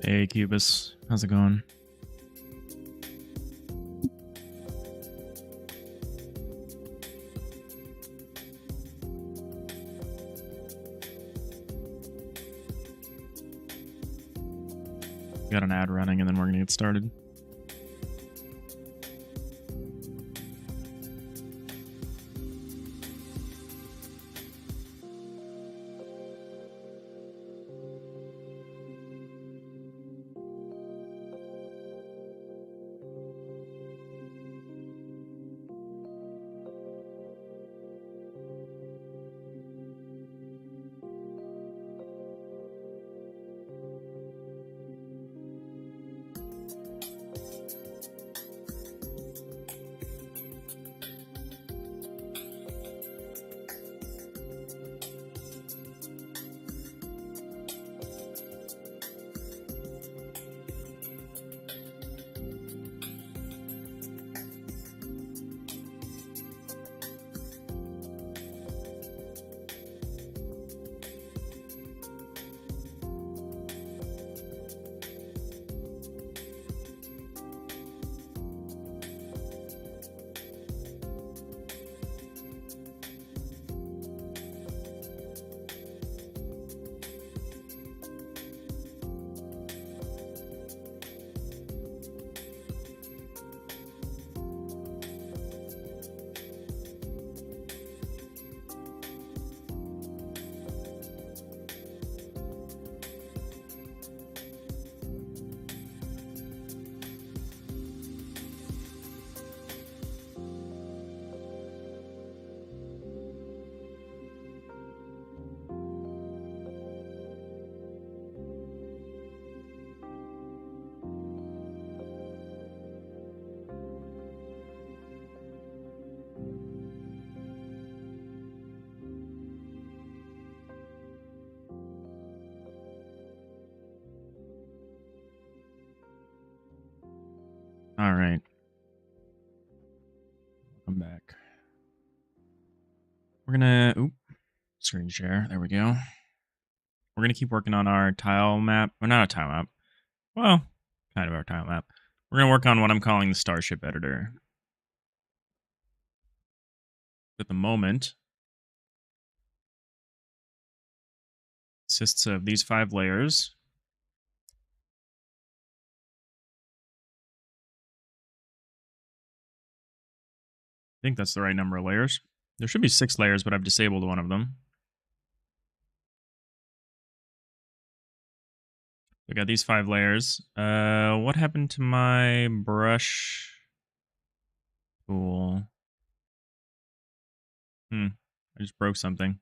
Hey, Cubus. How's it going? Got an ad running, and then we're going to get started. All right. Welcome back. We're going to... screen share. There we go. We're going to keep working on our tile map. Or not a tile map. Well, kind of our tile map. We're going to work on what I'm calling the starship editor. At the moment, consists of these 5 layers. I think that's the right number of layers. There should be 6 layers, but I've disabled one of them. We got these 5 layers. What happened to my brush tool? I just broke something.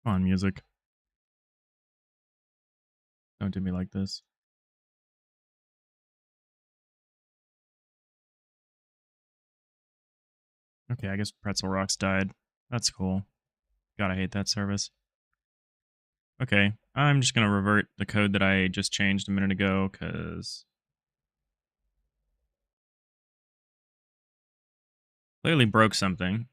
Come on, music. Don't do me like this. Okay, I guess Pretzel Rocks died. That's cool. Gotta hate that service. Okay, I'm just gonna revert the code that I just changed a minute ago, because clearly broke something.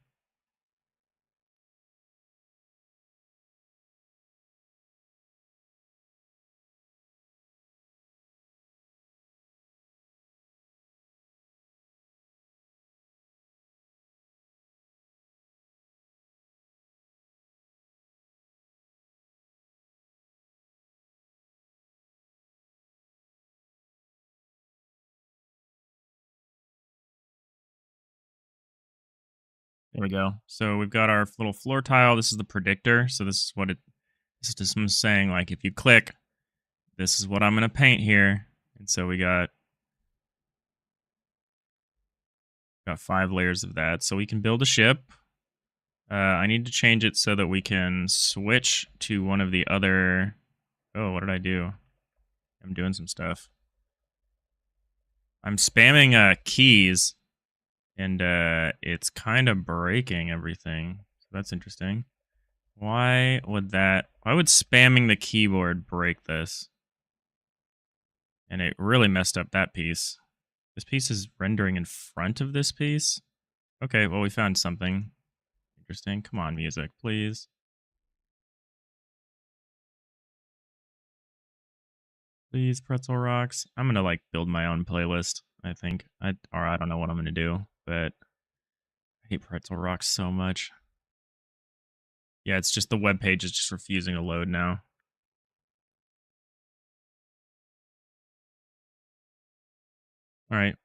There we go. So we've got our little floor tile. This is the predictor. So this is what this is just saying, like, if you click, this is what I'm going to paint here. And so we got 5 layers of that. So we can build a ship. I need to change it so that we can switch to one of the other... Oh, what did I do? I'm doing some stuff. I'm spamming keys, and it's kind of breaking everything. So that's interesting. Why would spamming the keyboard break this? And it really messed up that piece. This piece is rendering in front of this piece. Okay, well, we found something interesting. Come on, music, please. Please, Pretzel Rocks. I'm gonna like build my own playlist, I think. I don't know what I'm gonna do, but I hate Pretzel Rocks so much. Yeah, it's just the web page is just refusing to load now. All right.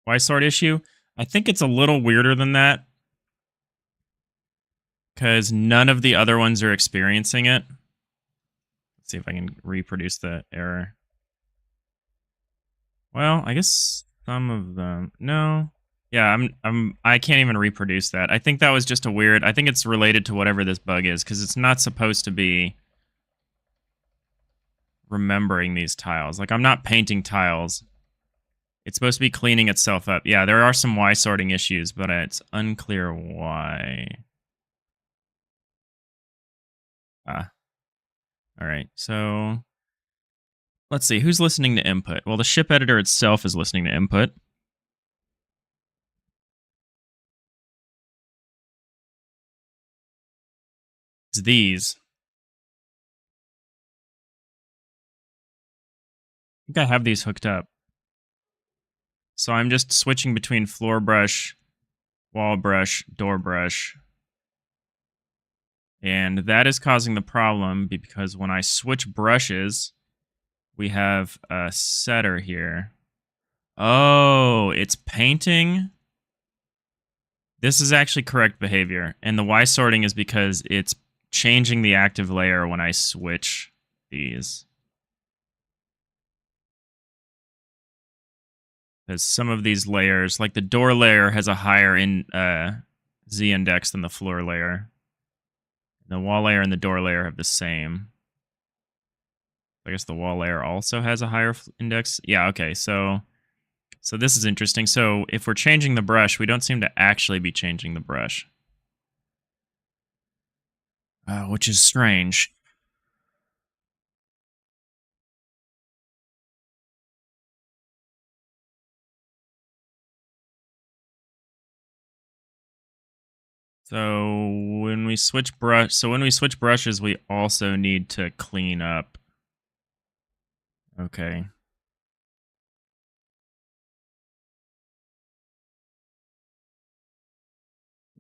Why sword issue? I think it's a little weirder than that because none of the other ones are experiencing it. Let's see if I can reproduce the error. Well, I guess some of them. No. Yeah, I can't even reproduce that. I think that was just a weird. I think it's related to whatever this bug is because it's not supposed to be remembering these tiles. Like I'm not painting tiles. It's supposed to be cleaning itself up. Yeah, there are some Y sorting issues, but it's unclear why. Ah. All right. So let's see. Who's listening to input? Well, the ship editor itself is listening to input. It's these. I think I have these hooked up. So I'm just switching between floor brush, wall brush, door brush. And that is causing the problem because when I switch brushes, we have a setter here. Oh, it's painting. This is actually correct behavior. And the Y sorting is because it's changing the active layer when I switch these. Because some of these layers, like the door layer, has a higher Z index than the floor layer. The wall layer and the door layer have the same. I guess the wall layer also has a higher index. Yeah, okay, so this is interesting. So if we're changing the brush, we don't seem to actually be changing the brush. Which is strange. So when we switch brushes, we also need to clean up. Okay.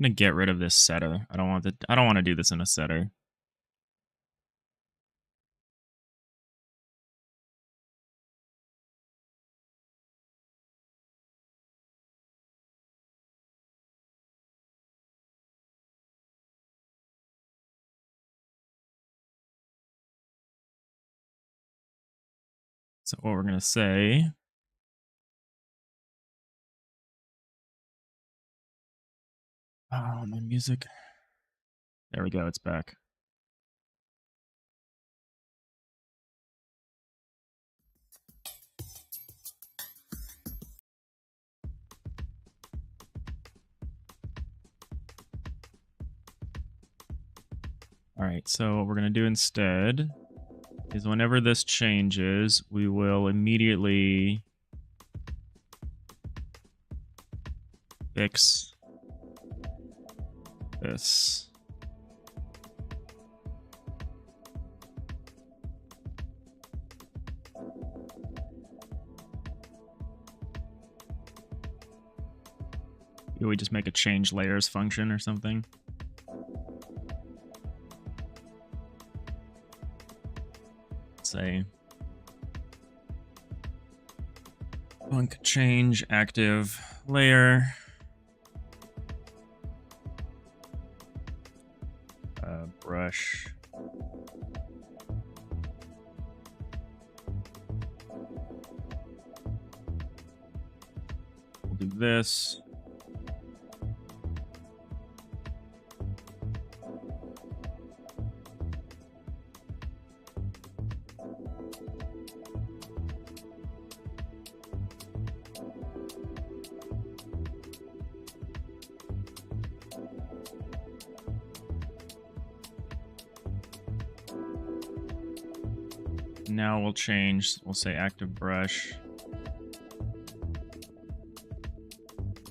I'm gonna get rid of this setter. I don't want to do this in a setter. So what we're gonna say. Oh, my music. There we go, it's back. All right, so what we're going to do instead is whenever this changes, we will immediately fix this. We just make a change layers function or something. Say bunk change active layer brush we'll do this. now we'll change. We'll say active brush.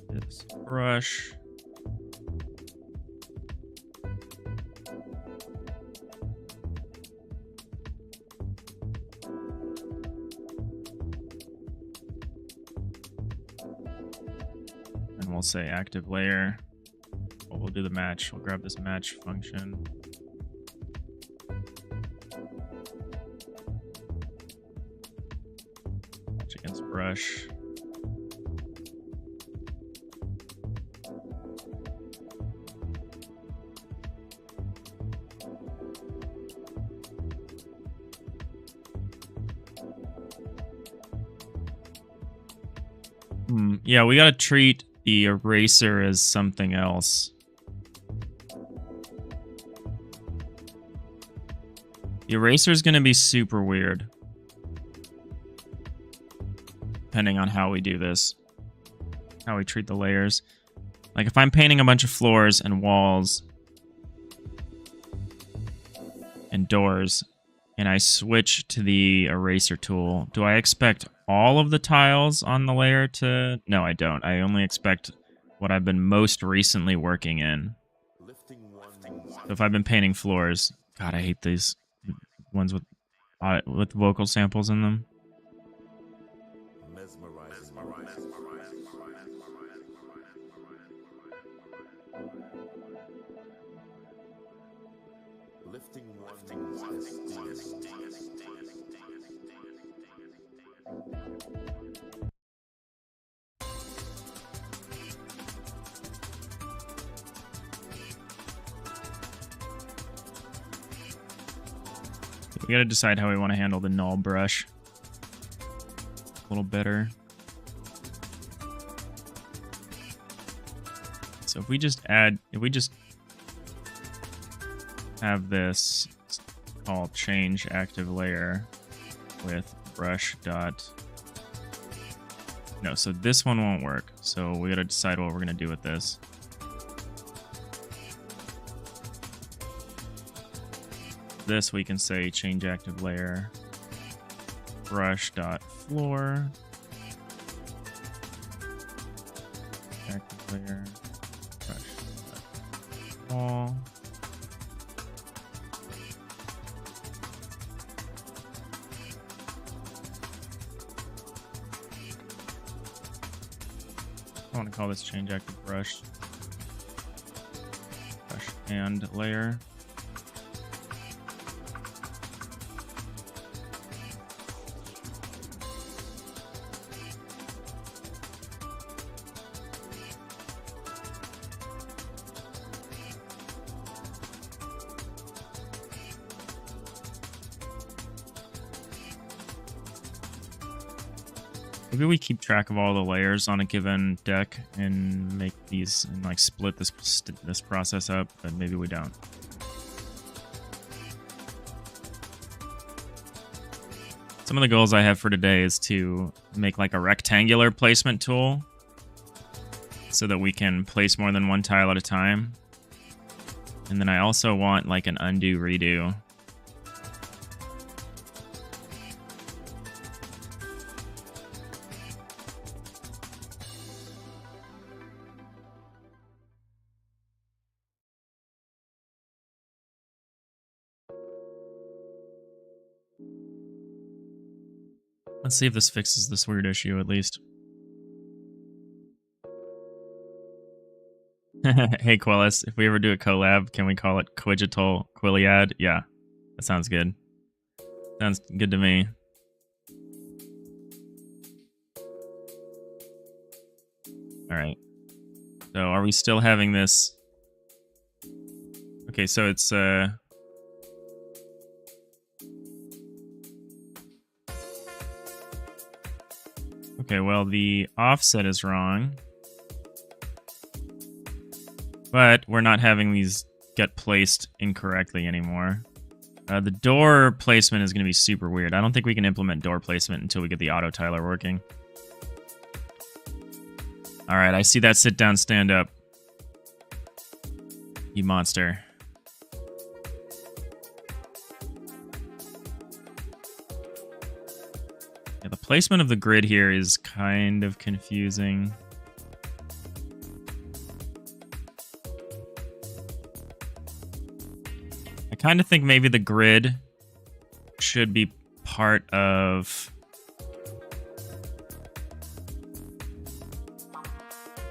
This brush. And we'll say active layer. Well, we'll do the match. We'll grab this match function. Match against brush. Yeah, we gotta treat the eraser as something else. The eraser is gonna be super weird, depending on how we do this, how we treat the layers. Like if I'm painting a bunch of floors and walls and doors, and I switch to the eraser tool, do I expect all of the tiles on the layer to... No, I don't. I only expect what I've been most recently working in. So if I've been painting floors... God, I hate these ones with vocal samples in them. We gotta decide how we want to handle the null brush a little better. So if we just have this called change active layer with brush dot. No, so this one won't work. So we gotta decide what we're gonna do with this. This we can say change active layer brush dot floor active layer brush dot wall. I want to call this change active brush and layer. Maybe we keep track of all the layers on a given deck and make these and like split this process up, but maybe we don't. Some of the goals I have for today is to make like a rectangular placement tool so that we can place more than one tile at a time. And then I also want like an undo redo. Let's see if this fixes this weird issue, at least. Hey, Quellis, if we ever do a collab, can we call it DIGITAL ILIAD? Yeah, that sounds good. Sounds good to me. Alright. So, are we still having this? Okay, so it's, okay, well, the offset is wrong. But we're not having these get placed incorrectly anymore. The door placement is going to be super weird. I don't think we can implement door placement until we get the auto tiler working. Alright, I see that sit down, stand up. You monster. placement of the grid here is kind of confusing. I kind of think maybe the grid should be part of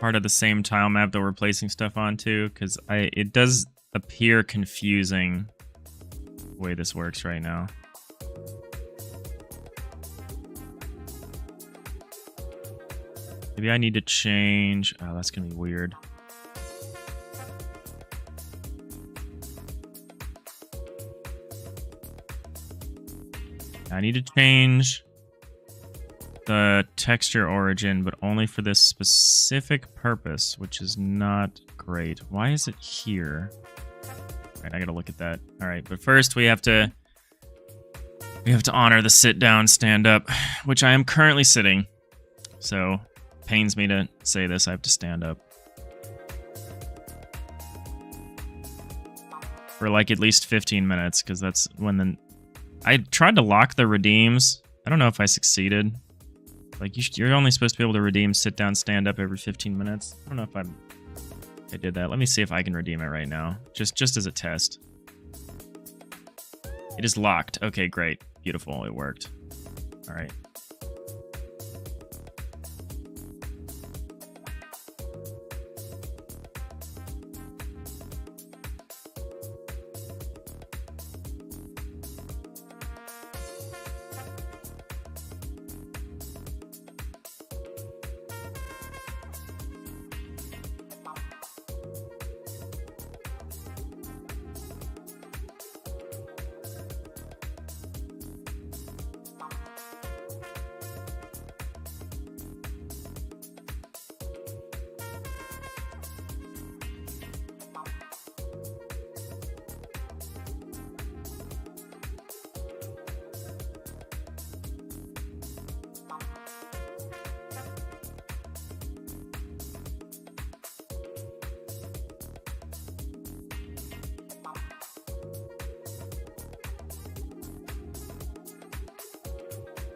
the same tile map that we're placing stuff onto, because it does appear confusing the way this works right now. Maybe I need to change. Oh, that's gonna be weird. I need to change the texture origin, but only for this specific purpose, which is not great. Why is it here? All right, I gotta look at that. All right, but first we have to honor the sit down, stand up, which I am currently sitting. So pains me to say this, I have to stand up for like at least 15 minutes, because that's when I tried to lock the redeems. I don't know if I succeeded. Like, you're only supposed to be able to redeem sit down, stand up every 15 minutes. I don't know if I did that. Let me see if I can redeem it right now. Just as a test. It is locked. Okay, great. Beautiful. It worked. All right.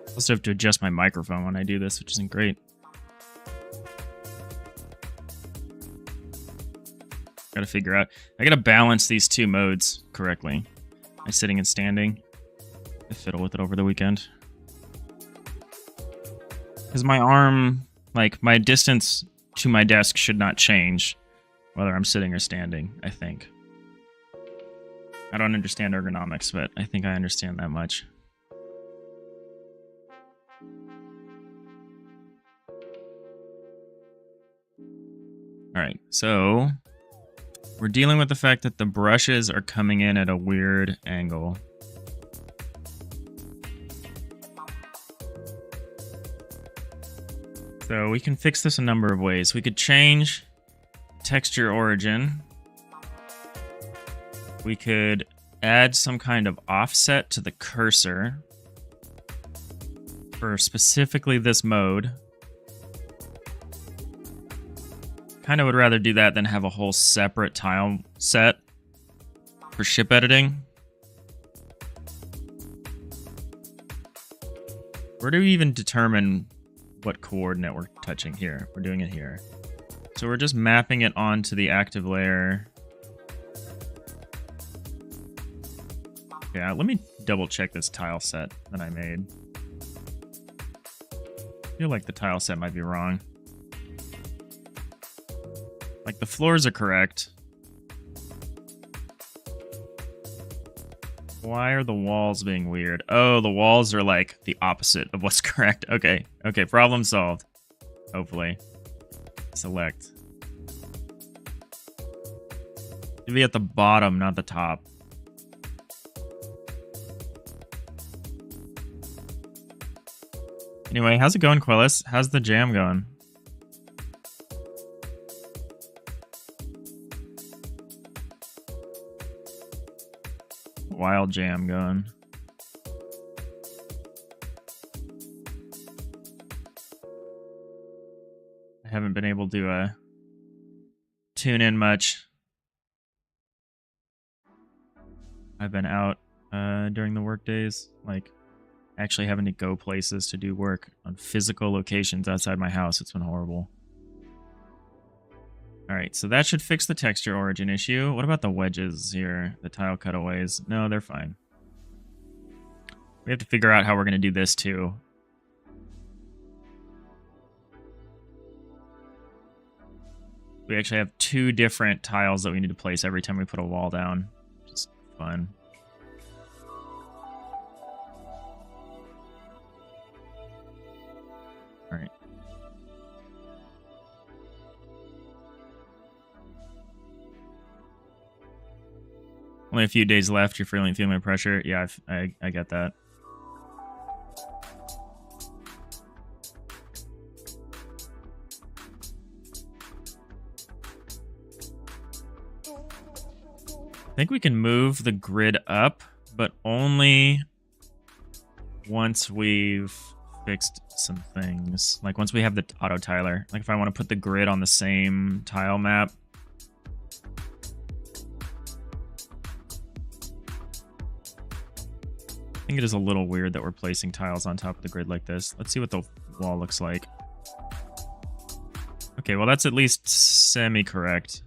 I also have to adjust my microphone when I do this, which isn't great. Gotta figure out. I gotta balance these two modes correctly. My sitting and standing. I fiddle with it over the weekend. Because my arm, like, my distance to my desk should not change whether I'm sitting or standing, I think. I don't understand ergonomics, but I think I understand that much. Alright, so we're dealing with the fact that the brushes are coming in at a weird angle. So we can fix this a number of ways. We could change texture origin. We could add some kind of offset to the cursor for specifically this mode. Kind of would rather do that than have a whole separate tile set for ship editing. Where do we even determine what coordinate we're touching here? We're doing it here. So we're just mapping it onto the active layer. Yeah, let me double check this tile set that I made. I feel like the tile set might be wrong. Like, the floors are correct. Why are the walls being weird? Oh, the walls are, like, the opposite of what's correct. Okay, okay, problem solved. Hopefully. Select. Should be at the bottom, not the top. Anyway, how's it going, Quellis? How's the jam going? Wild jam going. I haven't been able to tune in much. I've been out during the work days, like Actually having to go places to do work on physical locations outside my house. It's been horrible. All right, so that should fix the texture origin issue. What about the wedges here? The tile cutaways? No, they're fine. We have to figure out how we're going to do this too. We actually have 2 different tiles that we need to place every time we put a wall down. Just fun. All right. Only a few days left. You're feeling the pressure. Yeah, I get that. I think we can move the grid up, but only once we've fixed some things. Like once we have the auto tiler. Like if I want to put the grid on the same tile map. I think it is a little weird that we're placing tiles on top of the grid like this. Let's see what the wall looks like. Okay, well that's at least semi-correct.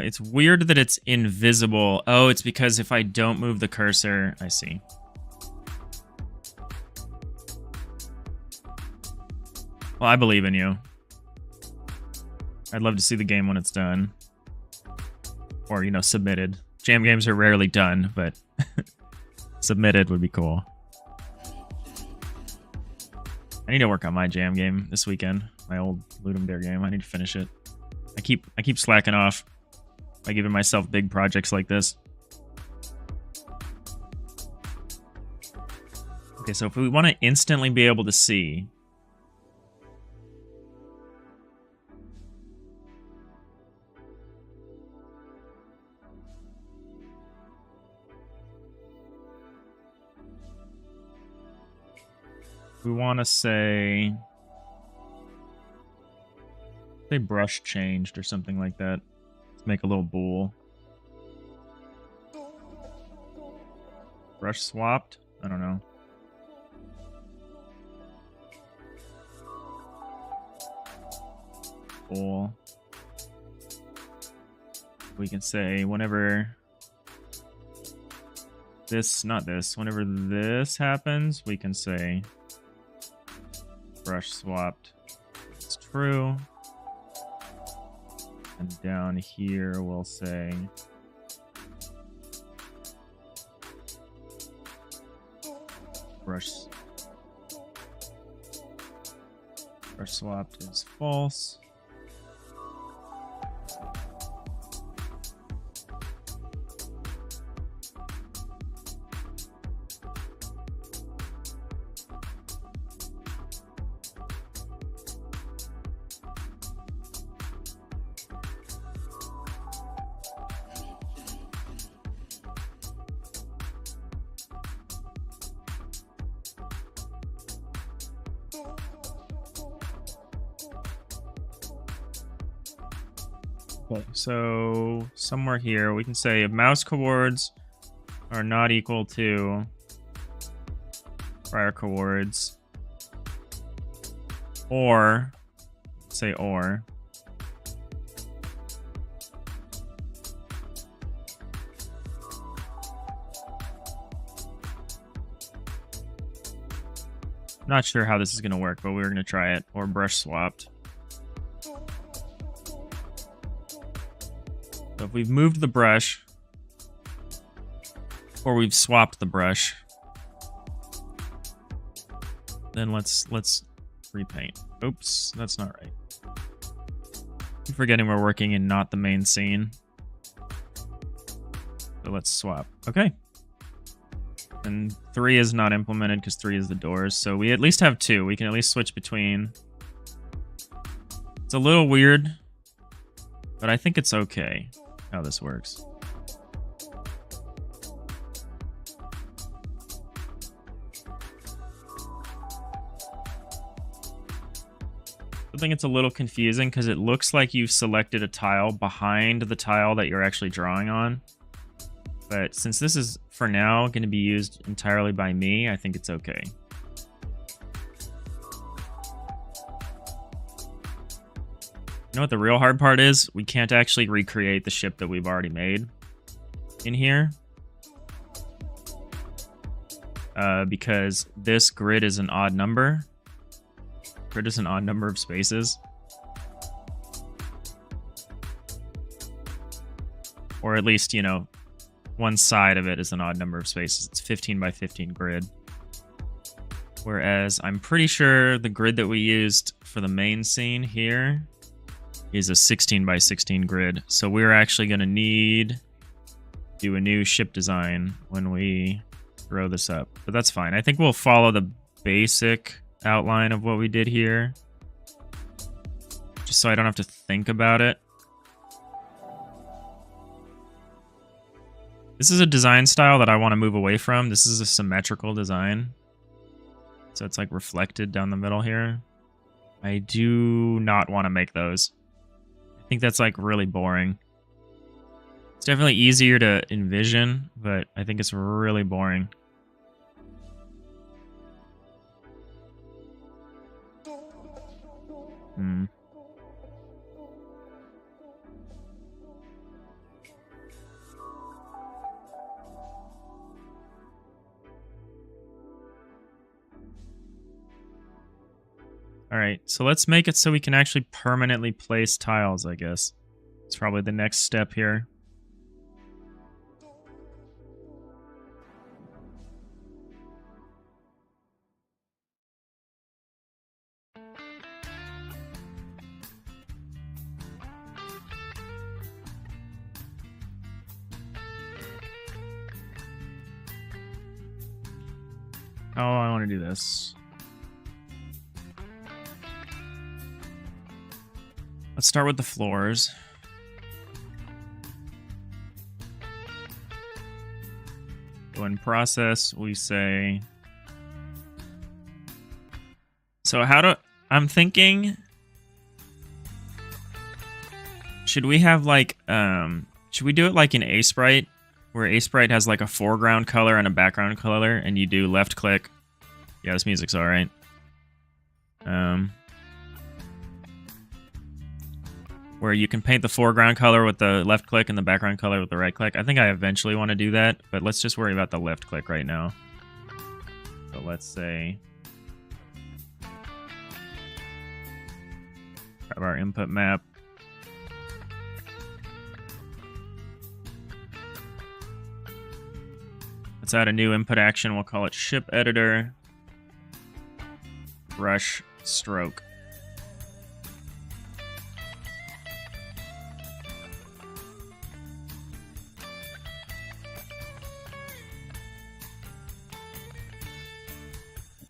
It's weird that it's invisible. Oh, it's because if I don't move the cursor, I see. Well, I believe in you. I'd love to see the game when it's done. Or, you know, submitted. Jam games are rarely done, but submitted would be cool. I need to work on my jam game this weekend. My old Ludum Dare game. I need to finish it. I keep slacking off by giving myself big projects like this. Okay, so if we want to instantly be able to see, we want to say brush changed or something like that. Let's make a little bool. Brush swapped? I don't know. Bool. We can say whenever this, not this, whenever this happens, we can say brush swapped. It's true. And down here we'll say brush swapped is false. Okay, so somewhere here we can say if mouse coords are not equal to prior coords, or say or. I'm not sure how this is going to work, but we're going to try it. Or brush swapped. So if we've moved the brush, or we've swapped the brush, then let's repaint. Oops, that's not right. I'm forgetting we're working in not the main scene. So let's swap. Okay. And 3 is not implemented because 3 is the doors. So we at least have 2. We can at least switch between. It's a little weird, but I think it's okay how this works. think it's a little confusing because it looks like you've selected a tile behind the tile that you're actually drawing on. But since this is, for now, going to be used entirely by me, I think it's okay. You know what the real hard part is? We can't actually recreate the ship that we've already made in here. Because this grid is an odd number. Grid is an odd number of spaces. Or at least, you know, one side of it is an odd number of spaces. It's 15 by 15 grid. Whereas I'm pretty sure the grid that we used for the main scene here is a 16 by 16 grid. So we're actually going to need to do a new ship design when we throw this up. But that's fine. I think we'll follow the basic outline of what we did here, just so I don't have to think about it. This is a design style that I want to move away from. This is a symmetrical design, so it's like reflected down the middle here. I do not want to make those. I think that's like really boring. It's definitely easier to envision, but I think it's really boring. All right, so let's make it so we can actually permanently place tiles, I guess. It's probably the next step here. Oh, I want to do this. Let's start with the floors. So in process, we say... So I'm thinking... Should we have like... should we do it like in A-Sprite? Where A-Sprite has like a foreground color and a background color, and you do left click. Yeah, this music's alright. Where you can paint the foreground color with the left click and the background color with the right click. I think I eventually want to do that, but let's just worry about the left click right now. So let's say... grab our input map. Let's add a new input action. We'll call it ship editor brush stroke.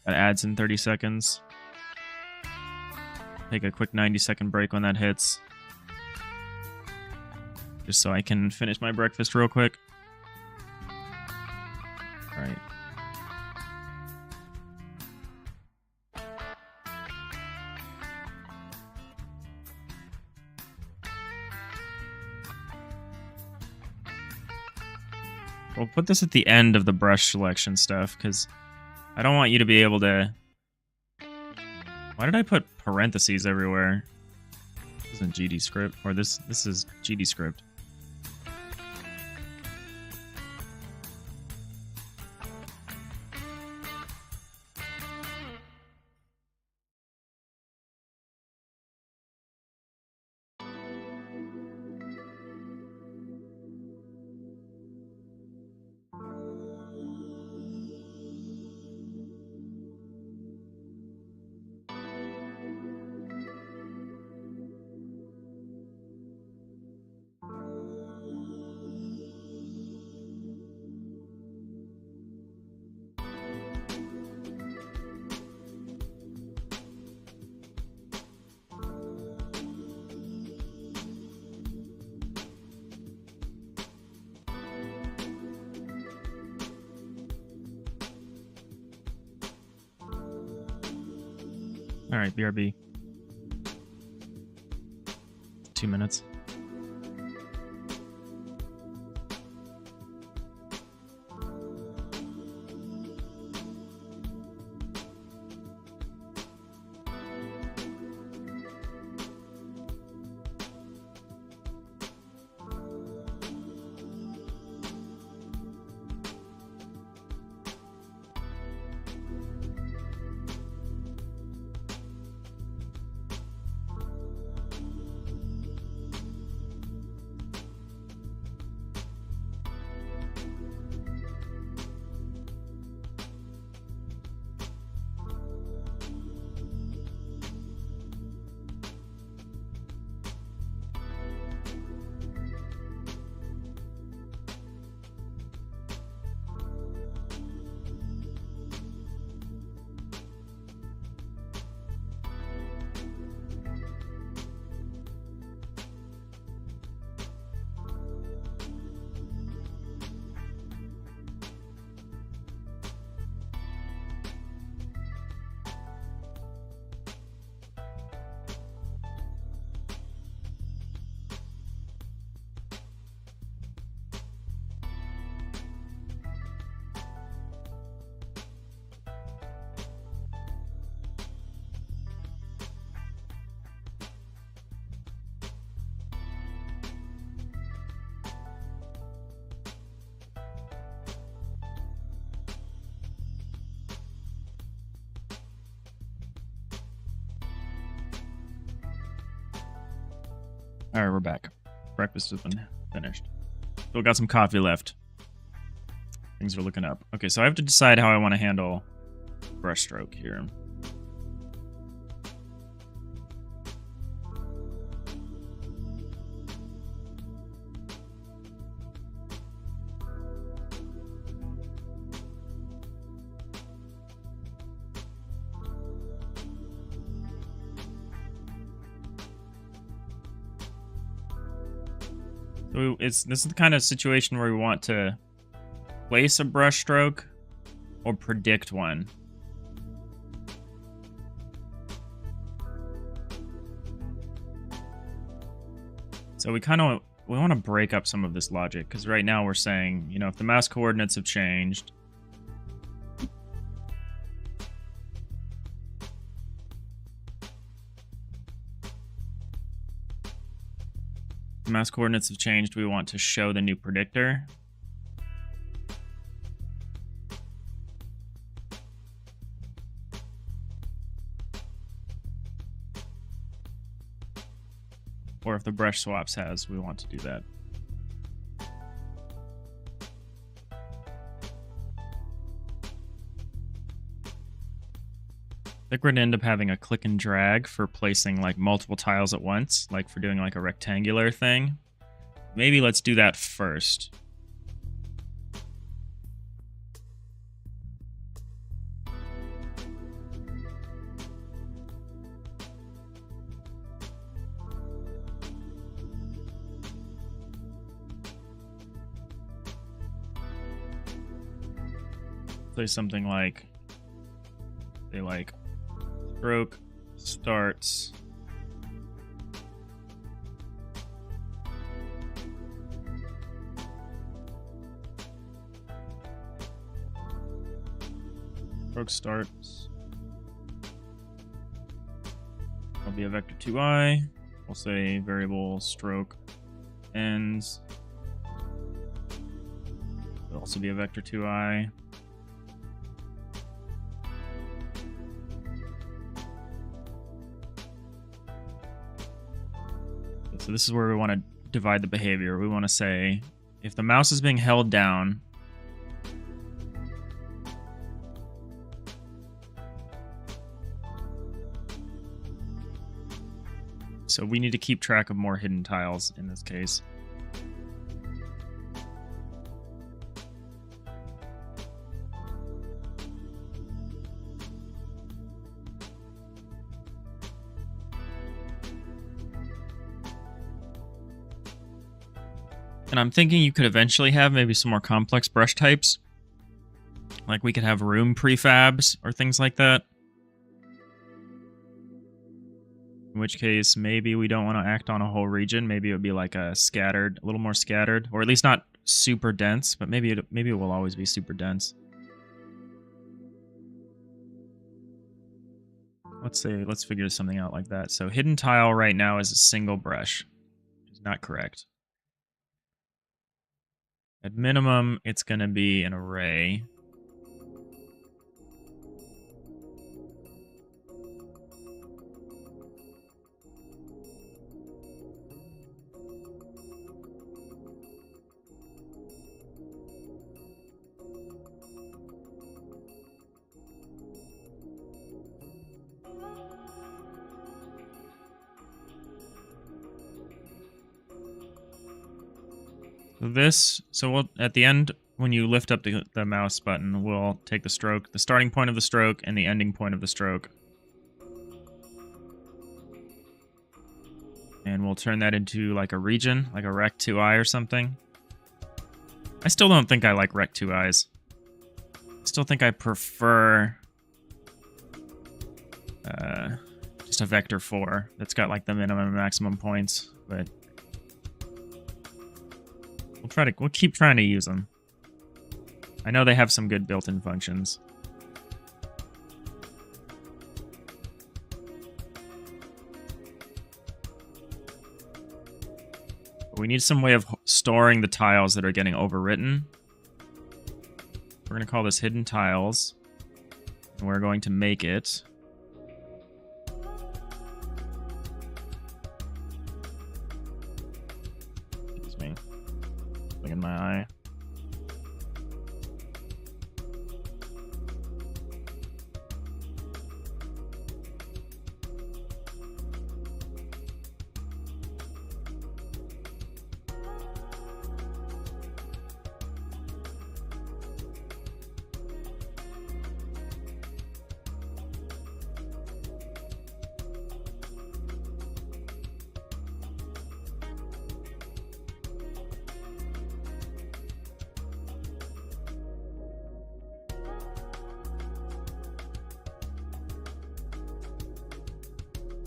That adds in 30 seconds. Take a quick 90-second break when that hits. Just so I can finish my breakfast real quick. Alright. We'll put this at the end of the brush selection stuff, because I don't want you to be able to... Why did I put parentheses everywhere? This isn't GD script, or this is GD script. Alright, BRB. 2 minutes. All right, we're back. Breakfast has been finished. Still got some coffee left. Things are looking up. Okay, so I have to decide how I want to handle brushstroke here. So this is the kind of situation where we want to place a brushstroke or predict one. So we want to break up some of this logic, because right now we're saying, you know, if the mass coordinates have changed, the mass coordinates have changed, we want to show the new predictor. Or if the brush swaps has, we want to do that. I think we're gonna end up having a click and drag for placing like multiple tiles at once, like for doing like a rectangular thing. Maybe let's do that first. Say something like, say like, stroke starts will be a vector 2i. We'll say variable stroke ends will also be a vector 2i. So this is where we want to divide the behavior. We want to say, if the mouse is being held down, so we need to keep track of more hidden tiles in this case. And I'm thinking you could eventually have maybe some more complex brush types. Like we could have room prefabs or things like that. In which case, maybe we don't want to act on a whole region. Maybe it would be like a scattered, a little more scattered, or at least not super dense, but maybe it will always be super dense. Let's figure something out like that. So hidden tile right now is a single brush. Which is not correct. At minimum, it's going to be an array. So we'll, at the end, when you lift up the mouse button, we'll take the stroke, the starting point of the stroke, and the ending point of the stroke. And we'll turn that into like a region, like a rect2i or something. I still don't think I like rect2i's. I still think I prefer just a vector 4 that's got like the minimum and maximum points, but we'll keep trying to use them. I know they have some good built-in functions. But we need some way of storing the tiles that are getting overwritten. We're going to call this hidden tiles. And we're going to make it in my eye.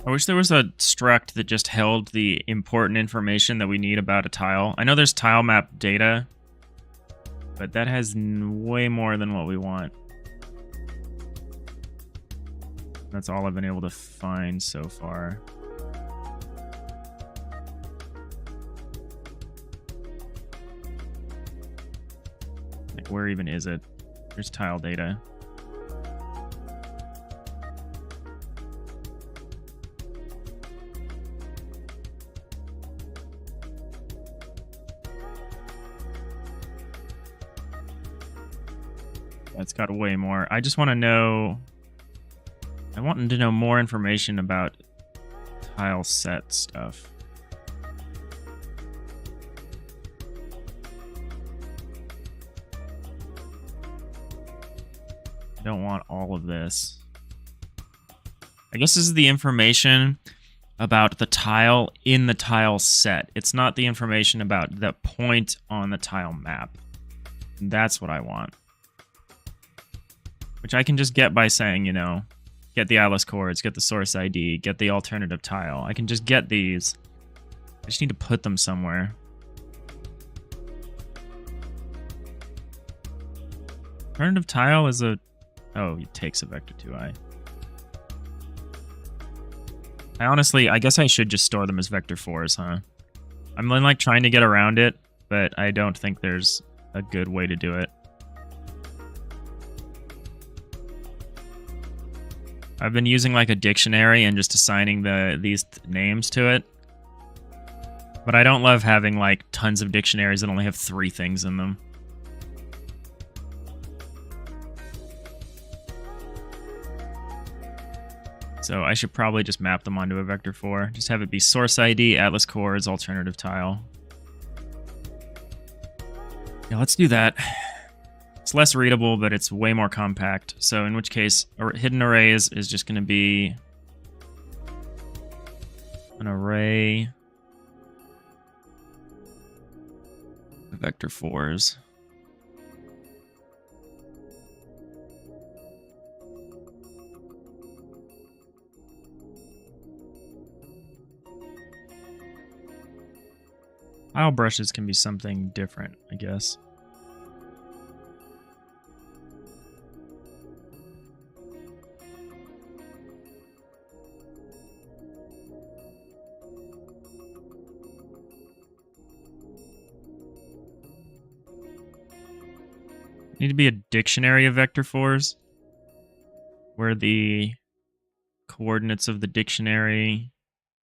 I wish there was a struct that just held the important information that we need about a tile. I know there's tile map data, but that has way more than what we want. That's all I've been able to find so far. Like, where even is it? There's tile data. It's got way more. I just want to know... I want to know more information about tile set stuff. I don't want all of this. I guess this is the information about the tile in the tile set. It's not the information about the point on the tile map. That's what I want. Which I can just get by saying, you know, get the atlas chords, get the source ID, get the alternative tile. I can just get these. I just need to put them somewhere. Alternative tile is a... Oh, it takes a vector 2i. I guess I should just store them as vector 4s, huh? I'm like trying to get around it, but I don't think there's a good way to do it. I've been using like a dictionary and just assigning these names to it. But I don't love having like tons of dictionaries that only have 3 things in them. So I should probably just map them onto a vector 4. Just have it be source ID, atlas chords, alternative tile. Yeah, let's do that. It's less readable, but it's way more compact. So in which case, hidden arrays is just going to be an array of vector 4s. Tile brushes can be something different, I guess. Need to be a dictionary of vector 4s, where the coordinates of the dictionary,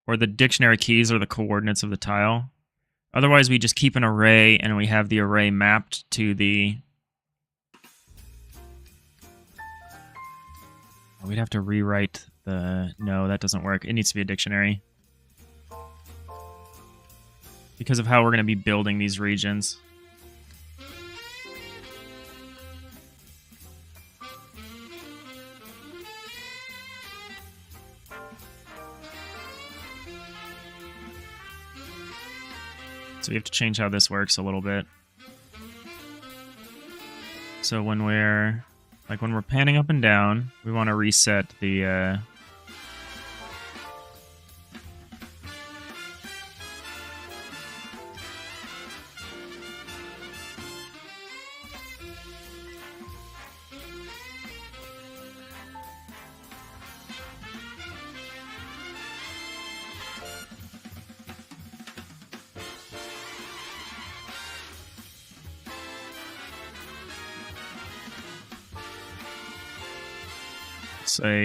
or the dictionary keys are the coordinates of the tile. Otherwise, we just keep an array and we have the array mapped to the... We'd have to rewrite the... No, that doesn't work. It needs to be a dictionary. Because of how we're going to be building these regions. So we have to change how this works a little bit. So when we're panning up and down, we want to reset the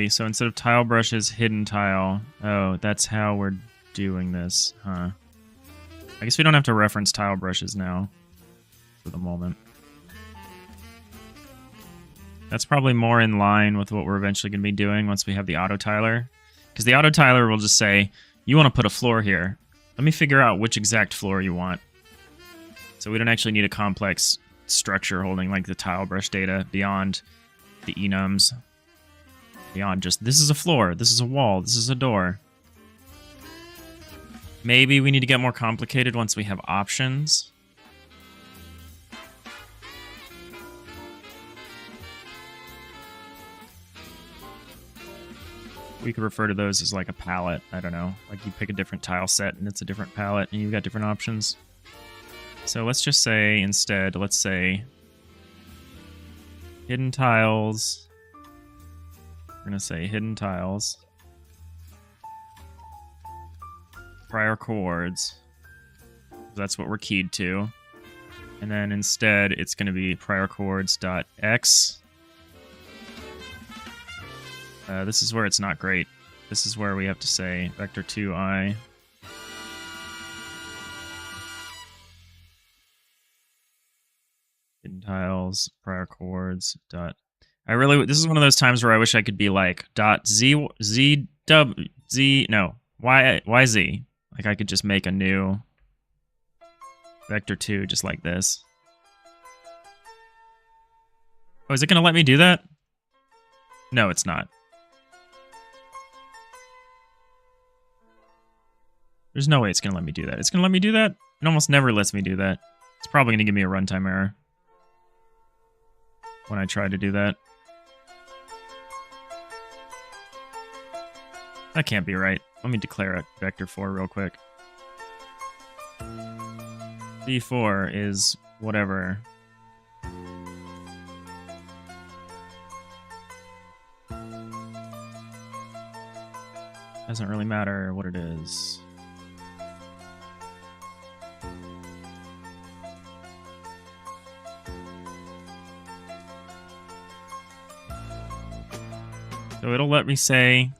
so instead of tile brushes, hidden tile. Oh, that's how we're doing this, huh? I guess we don't have to reference tile brushes now for the moment. That's probably more in line with what we're eventually going to be doing once we have the auto tiler. Because the auto tiler will just say, you want to put a floor here. Let me figure out which exact floor you want. So we don't actually need a complex structure holding like the tile brush data beyond the enums. Beyond just, this is a floor, this is a wall, this is a door. Maybe we need to get more complicated once we have options. We could refer to those as like a palette, I don't know. Like you pick a different tile set and it's a different palette and you've got different options. So let's just say instead, let's say hidden tiles. We're going to say hidden tiles, prior chords. That's what we're keyed to. And then instead, it's going to be prior chords.x. This is where it's not great. This is where we have to say vector 2i. Hidden tiles, prior chords, dot. This is one of those times where I wish I could be like dot z w z no y z. Like I could just make a new vector 2 just like this. Oh, is it gonna let me do that? No, it's not. There's no way it's gonna let me do that. It's gonna let me do that? It almost never lets me do that. It's probably gonna give me a runtime error when I try to do that. That can't be right. Let me declare a vector 4 real quick. v4 is whatever. Doesn't really matter what it is. So it'll let me say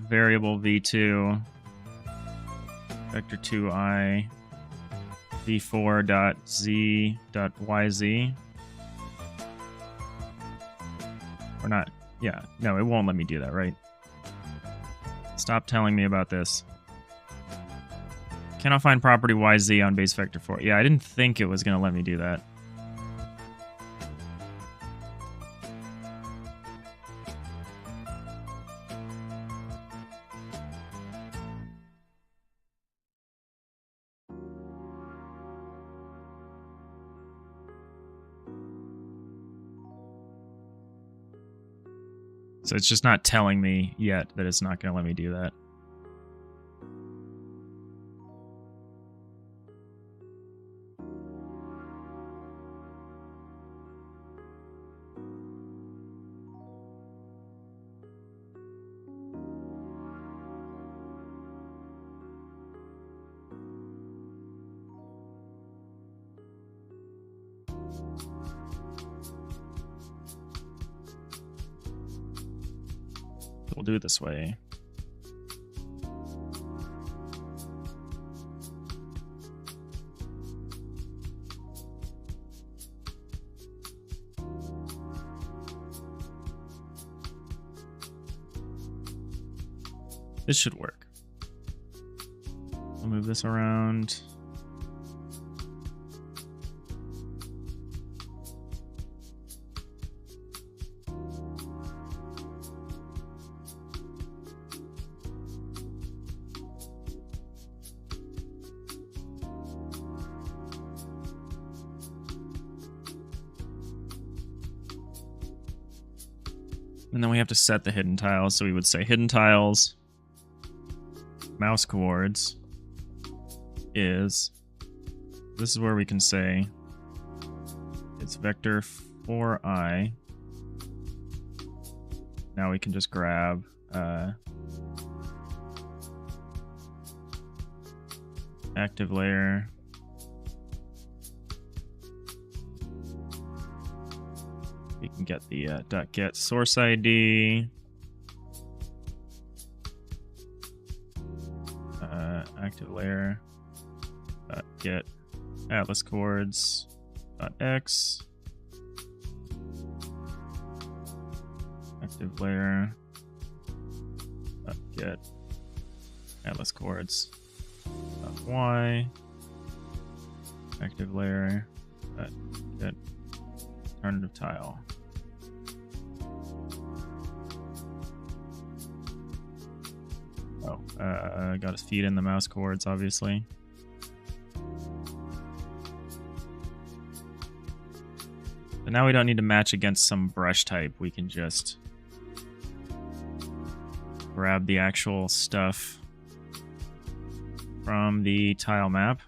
variable v2 vector 2i v4.z.yz. Or not. Yeah, no, it won't let me do that, right? Stop telling me about this. Cannot find property yz on base vector 4. Yeah, I didn't think it was going to let me do that. So it's just not telling me yet that it's not going to let me do that. We'll do it this way. This should work. I'll move this around. And then we have to set the hidden tiles. So we would say hidden tiles, mouse coords is, this is where we can say it's vector 4i. Now we can just grab active layer. We can get the .get source ID, active layer, get atlas coords, .x, active layer, get atlas coords, .y, active layer, get alternative tile. Got to feed in the mouse coords, obviously. But now we don't need to match against some brush type. We can just grab the actual stuff from the tile map.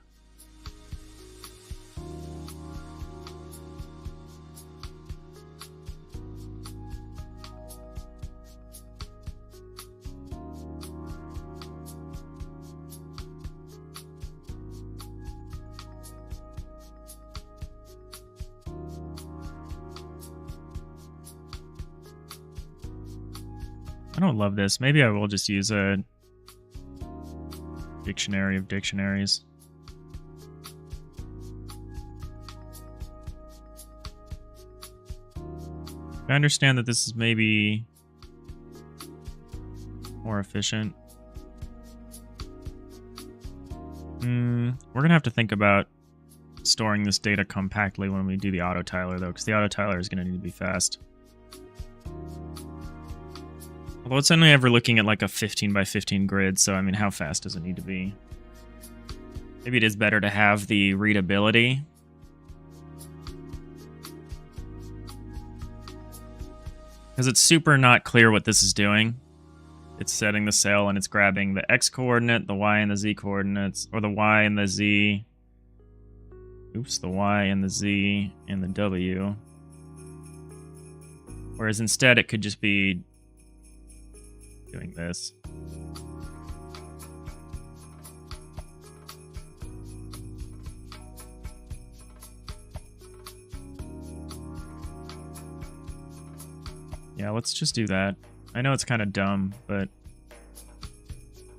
I don't love this. Maybe I will just use a dictionary of dictionaries. I understand that this is maybe more efficient. We're going to have to think about storing this data compactly when we do the auto tiler, though, because the auto tiler is going to need to be fast. Although it's only ever looking at like a 15 by 15 grid, so I mean, how fast does it need to be? Maybe it is better to have the readability. Because it's super not clear what this is doing. It's setting the sail and it's grabbing the x coordinate, the y and the z coordinates, or the y and the z. Oops, the y and the z and the w. Whereas instead it could just be doing this. Yeah, let's just do that. I know it's kind of dumb, but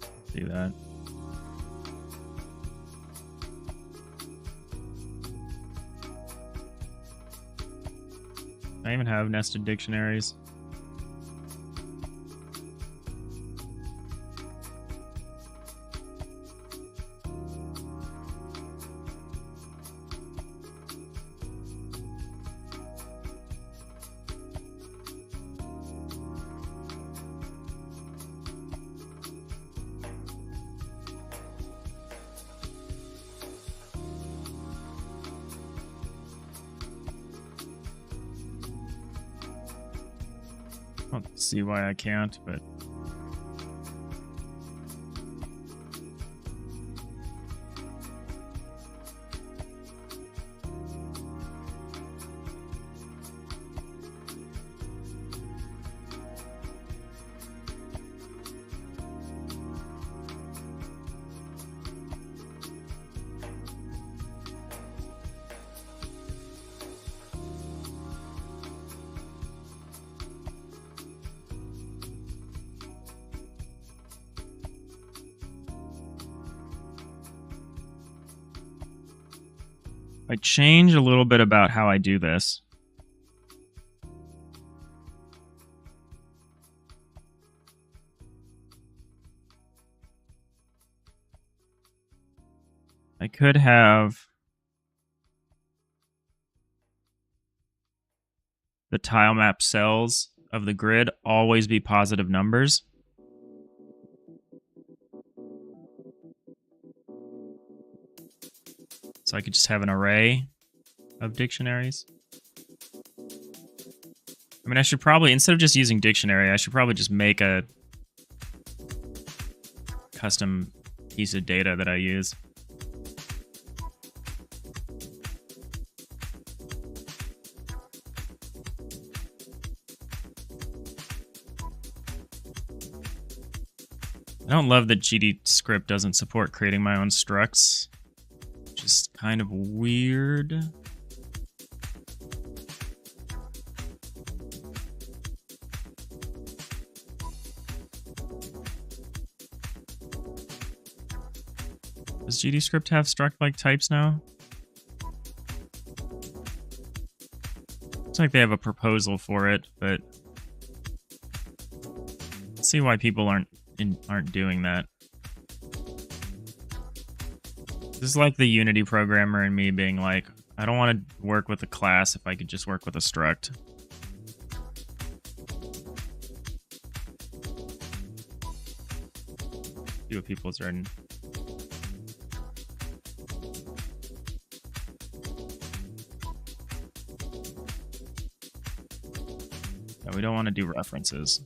let's do that. I even have nested dictionaries. I don't see why I can't, but I change a little bit about how I do this. I could have the tile map cells of the grid always be positive numbers. So I could just have an array of dictionaries. I mean, I should probably, instead of just using dictionary, I should probably just make a custom piece of data that I use. I don't love that GD script doesn't support creating my own structs, which is kind of weird. Does GD script have struct-like types now? Looks like they have a proposal for it, but let's see why people aren't doing that. This is like the Unity programmer and me being like, I don't want to work with a class if I could just work with a struct. See what people's written. No, we don't want to do references.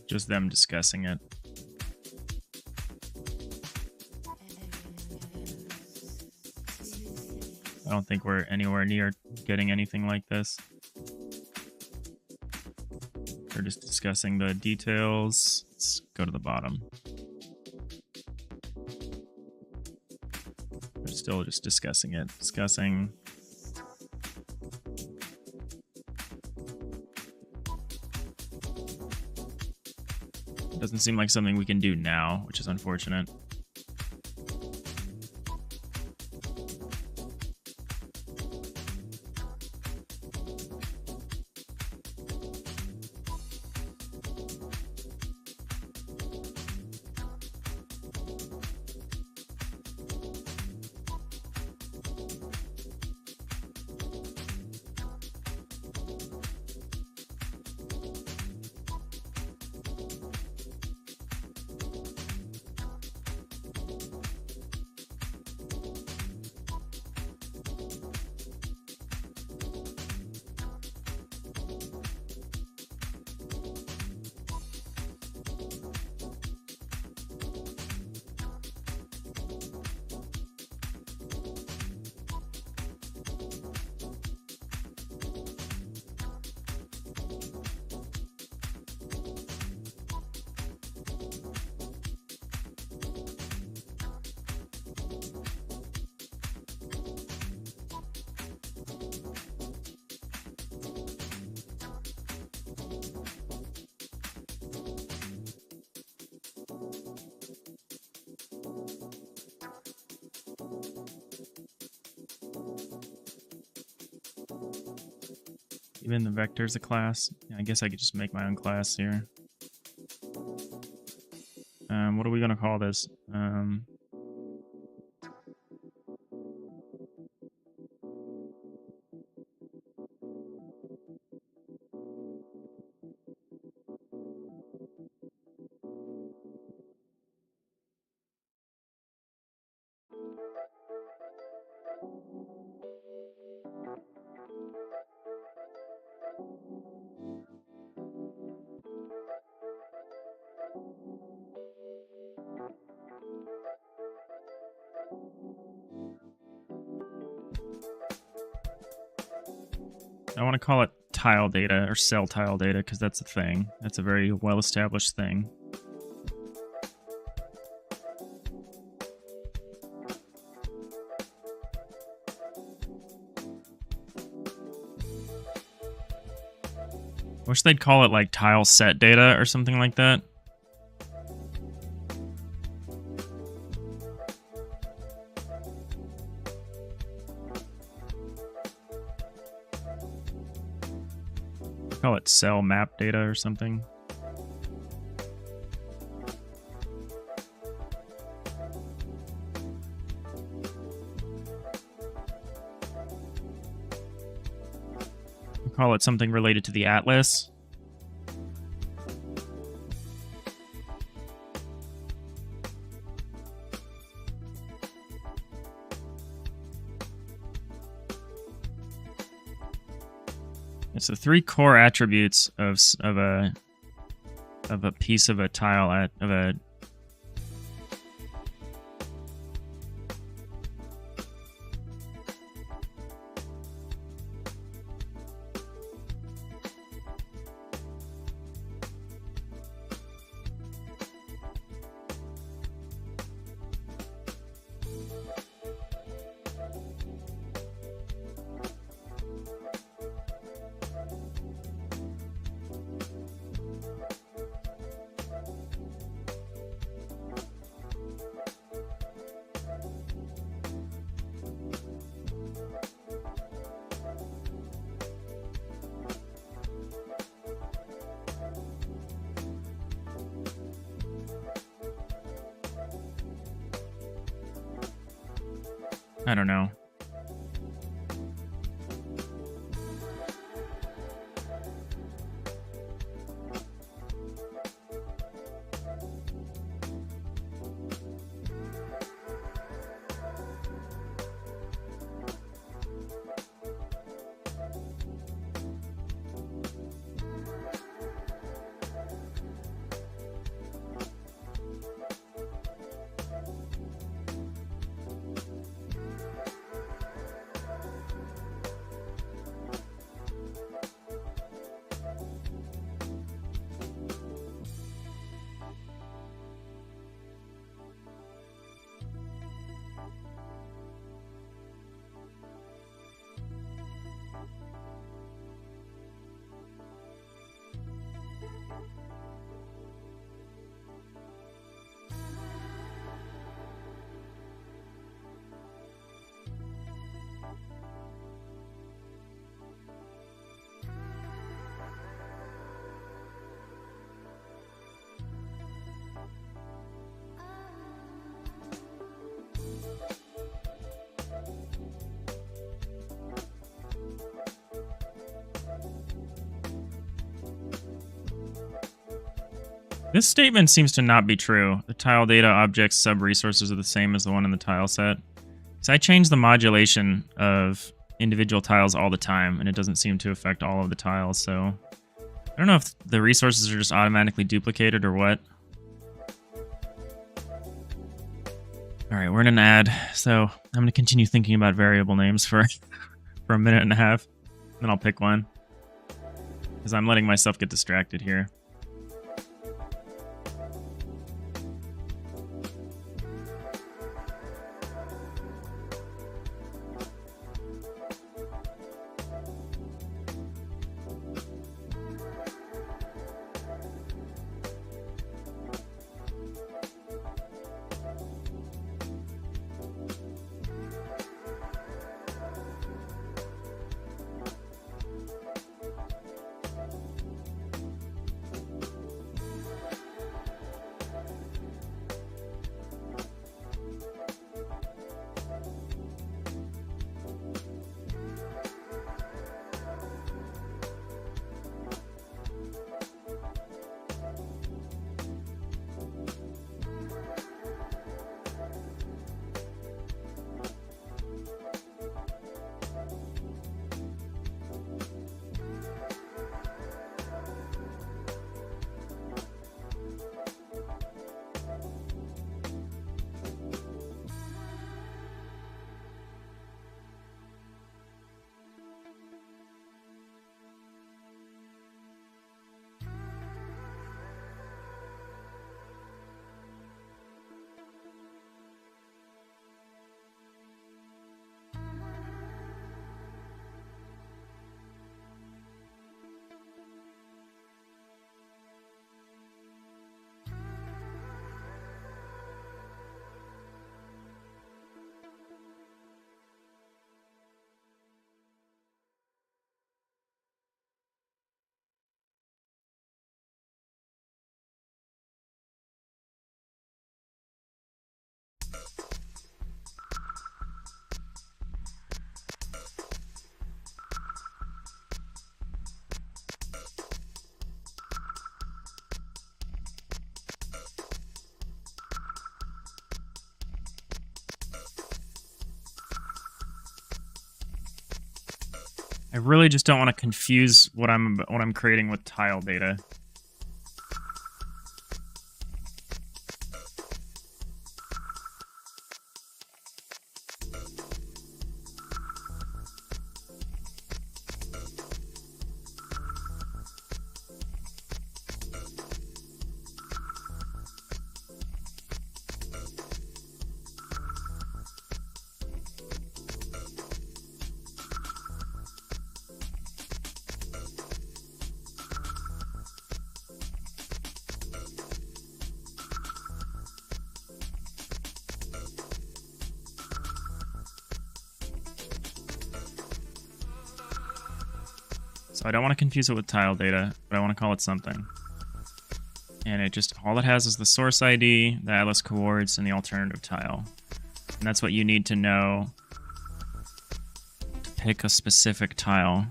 Just them discussing it. I don't think we're anywhere near getting anything like this. They're just discussing the details. Let's go to the bottom. They're still just discussing it. Discussing. It doesn't seem like something we can do now, which is unfortunate. Even the vector's a class. Yeah, I guess I could just make my own class here. What are we gonna call this? I want to call it tile data or cell tile data because that's a thing. That's a very well-established thing. Wish they'd call it like tile set data or something like that. Call it cell map data or something. Call it something related to the atlas. It's the 3 core attributes of a piece of a tile of a. I don't know. This statement seems to not be true. The tile data object's sub-resources are the same as the one in the tile set. So I change the modulation of individual tiles all the time, and it doesn't seem to affect all of the tiles, so I don't know if the resources are just automatically duplicated or what. Alright, we're in an ad, so I'm going to continue thinking about variable names for a minute and a half, then I'll pick one. Because I'm letting myself get distracted here. I really just don't want to confuse what I'm creating with tile data. So I don't want to confuse it with tile data, but I want to call it something. And it just, all it has is the source ID, the atlas coords, and the alternative tile. And that's what you need to know to pick a specific tile.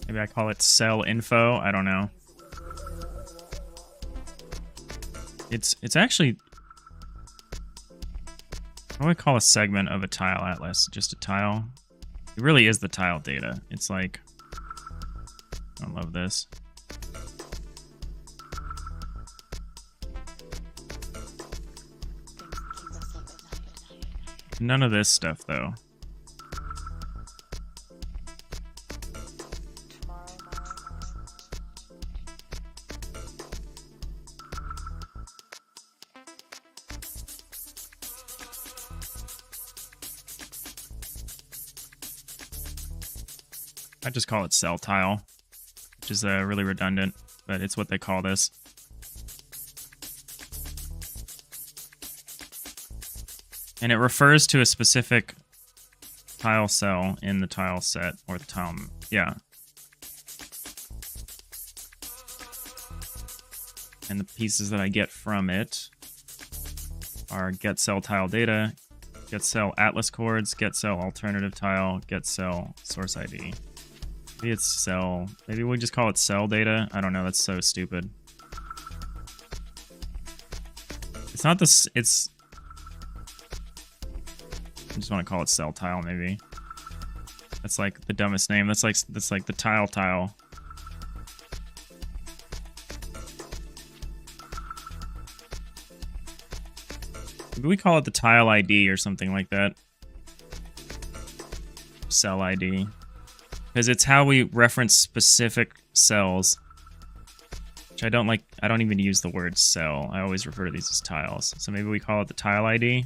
Maybe I call it cell info, I don't know. It's actually, what do I call a segment of a tile atlas? Just a tile? It really is the tile data. It's like, I love this. None of this stuff though. I just call it cell tile, which is really redundant, but it's what they call this. And it refers to a specific tile cell in the tile set, or the tile, yeah. And the pieces that I get from it are get cell tile data, get cell atlas coords, get cell alternative tile, get cell source ID. Maybe it's cell. Maybe we just call it cell data. I don't know. That's so stupid. It's not this. It's. I just want to call it cell tile. Maybe. That's like the dumbest name. That's like the tile. Maybe we call it the tile ID or something like that. Cell ID. Because it's how we reference specific cells. Which I don't like. I don't even use the word cell. I always refer to these as tiles. So maybe we call it the tile ID.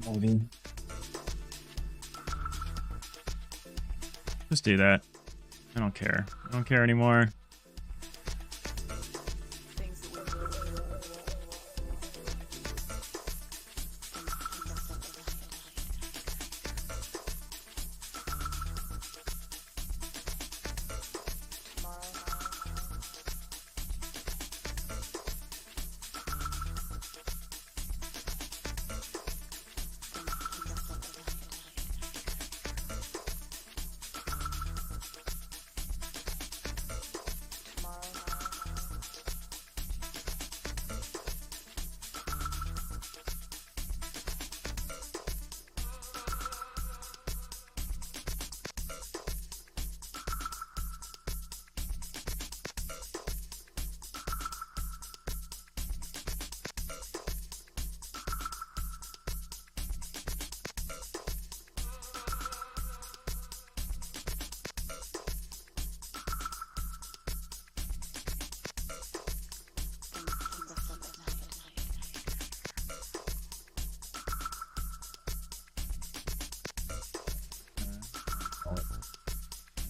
Maybe. Just do that. I don't care. I don't care anymore.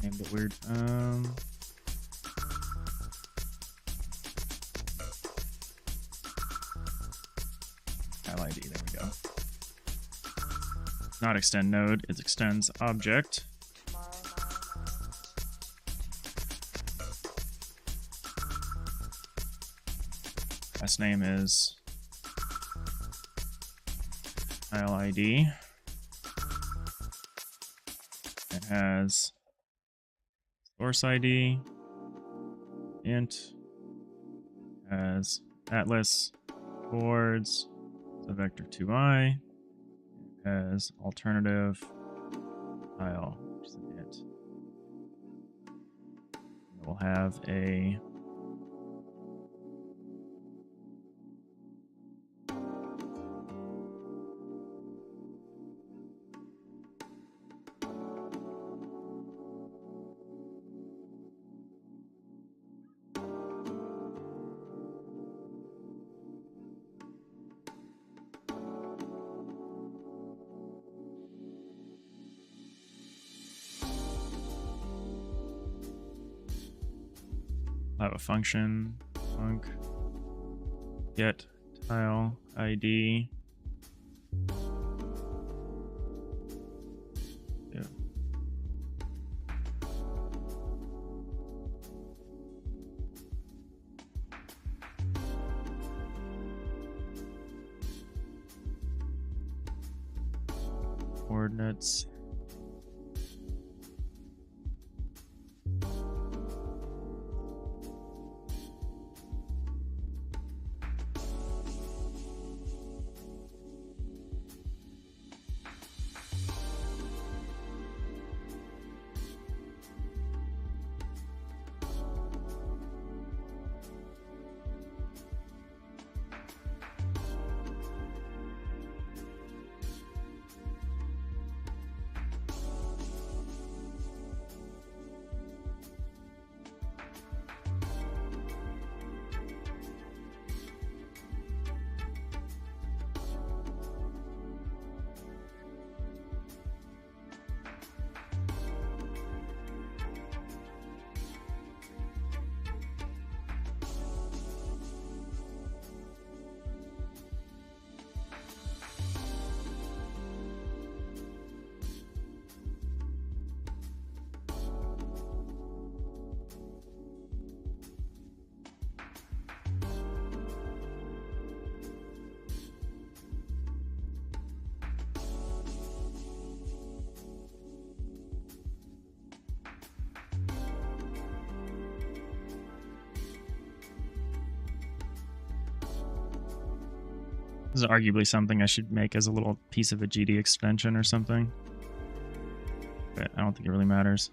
Named it weird. Tile ID, there we go. Not extend node, it extends object. Last name is tile ID. It has source ID, int as atlas boards, so vector 2i as alternative tile, which is an int. We'll have a I'll have a function func get tile ID. Yeah. Coordinates. This is arguably something I should make as a little piece of a GD extension or something, but I don't think it really matters.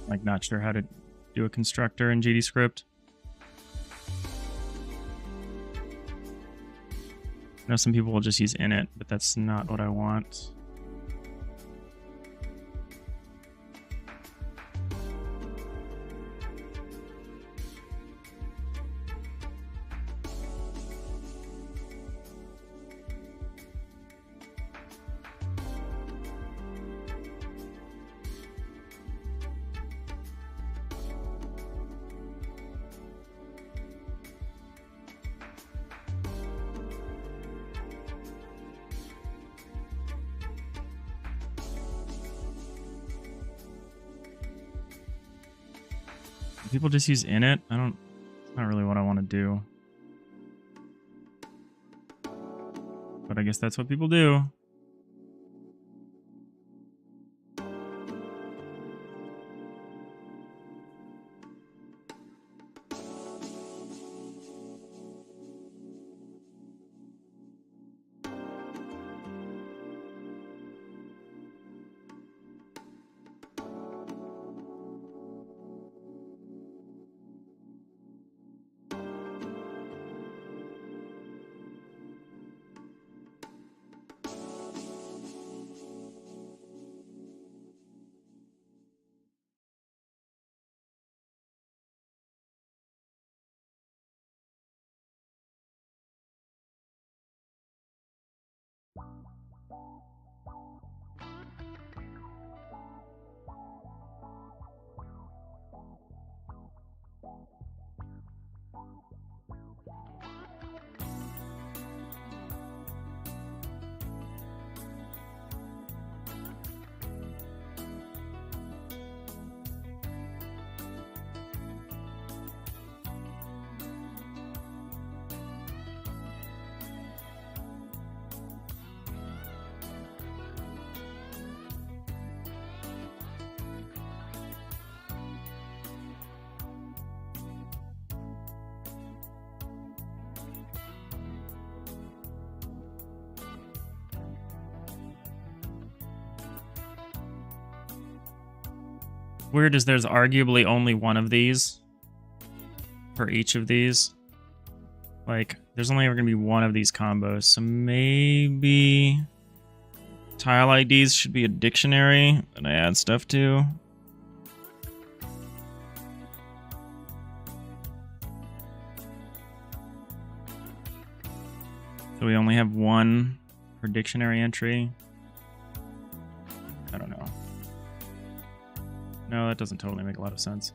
Like, not sure how to do a constructor in GDScript. I know some people will just use init, but that's not what I want. People just use init. It's not really what I want to do. But I guess that's what people do. Weird is there's arguably only one of these for each of these. Like, there's only ever going to be one of these combos. So maybe tile IDs should be a dictionary that I add stuff to. So we only have one per dictionary entry. I don't know. No, that doesn't totally make a lot of sense.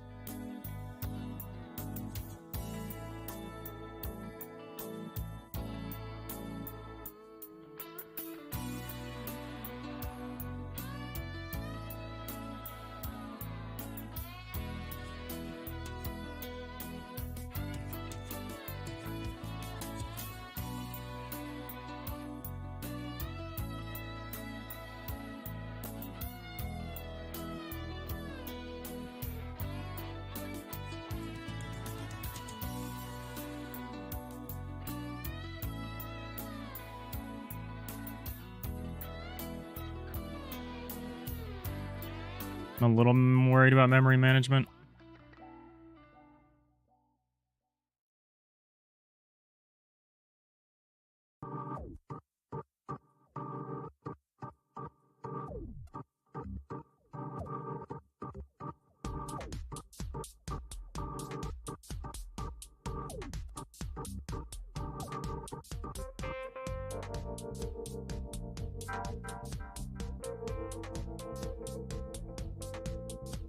I'm a little worried about memory management.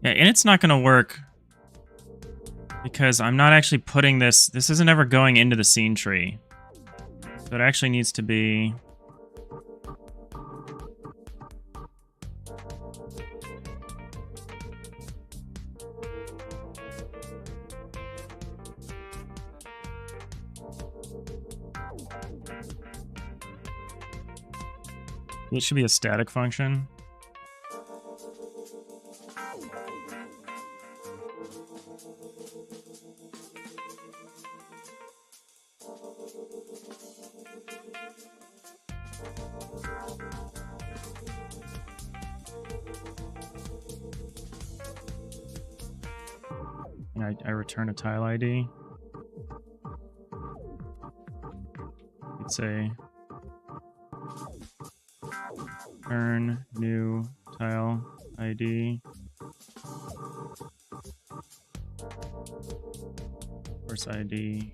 Yeah, and it's not going to work because I'm not actually putting this isn't ever going into the scene tree. So it actually needs to be... It should be a static function. And I return a tile ID. You'd say return new tile ID. Source ID.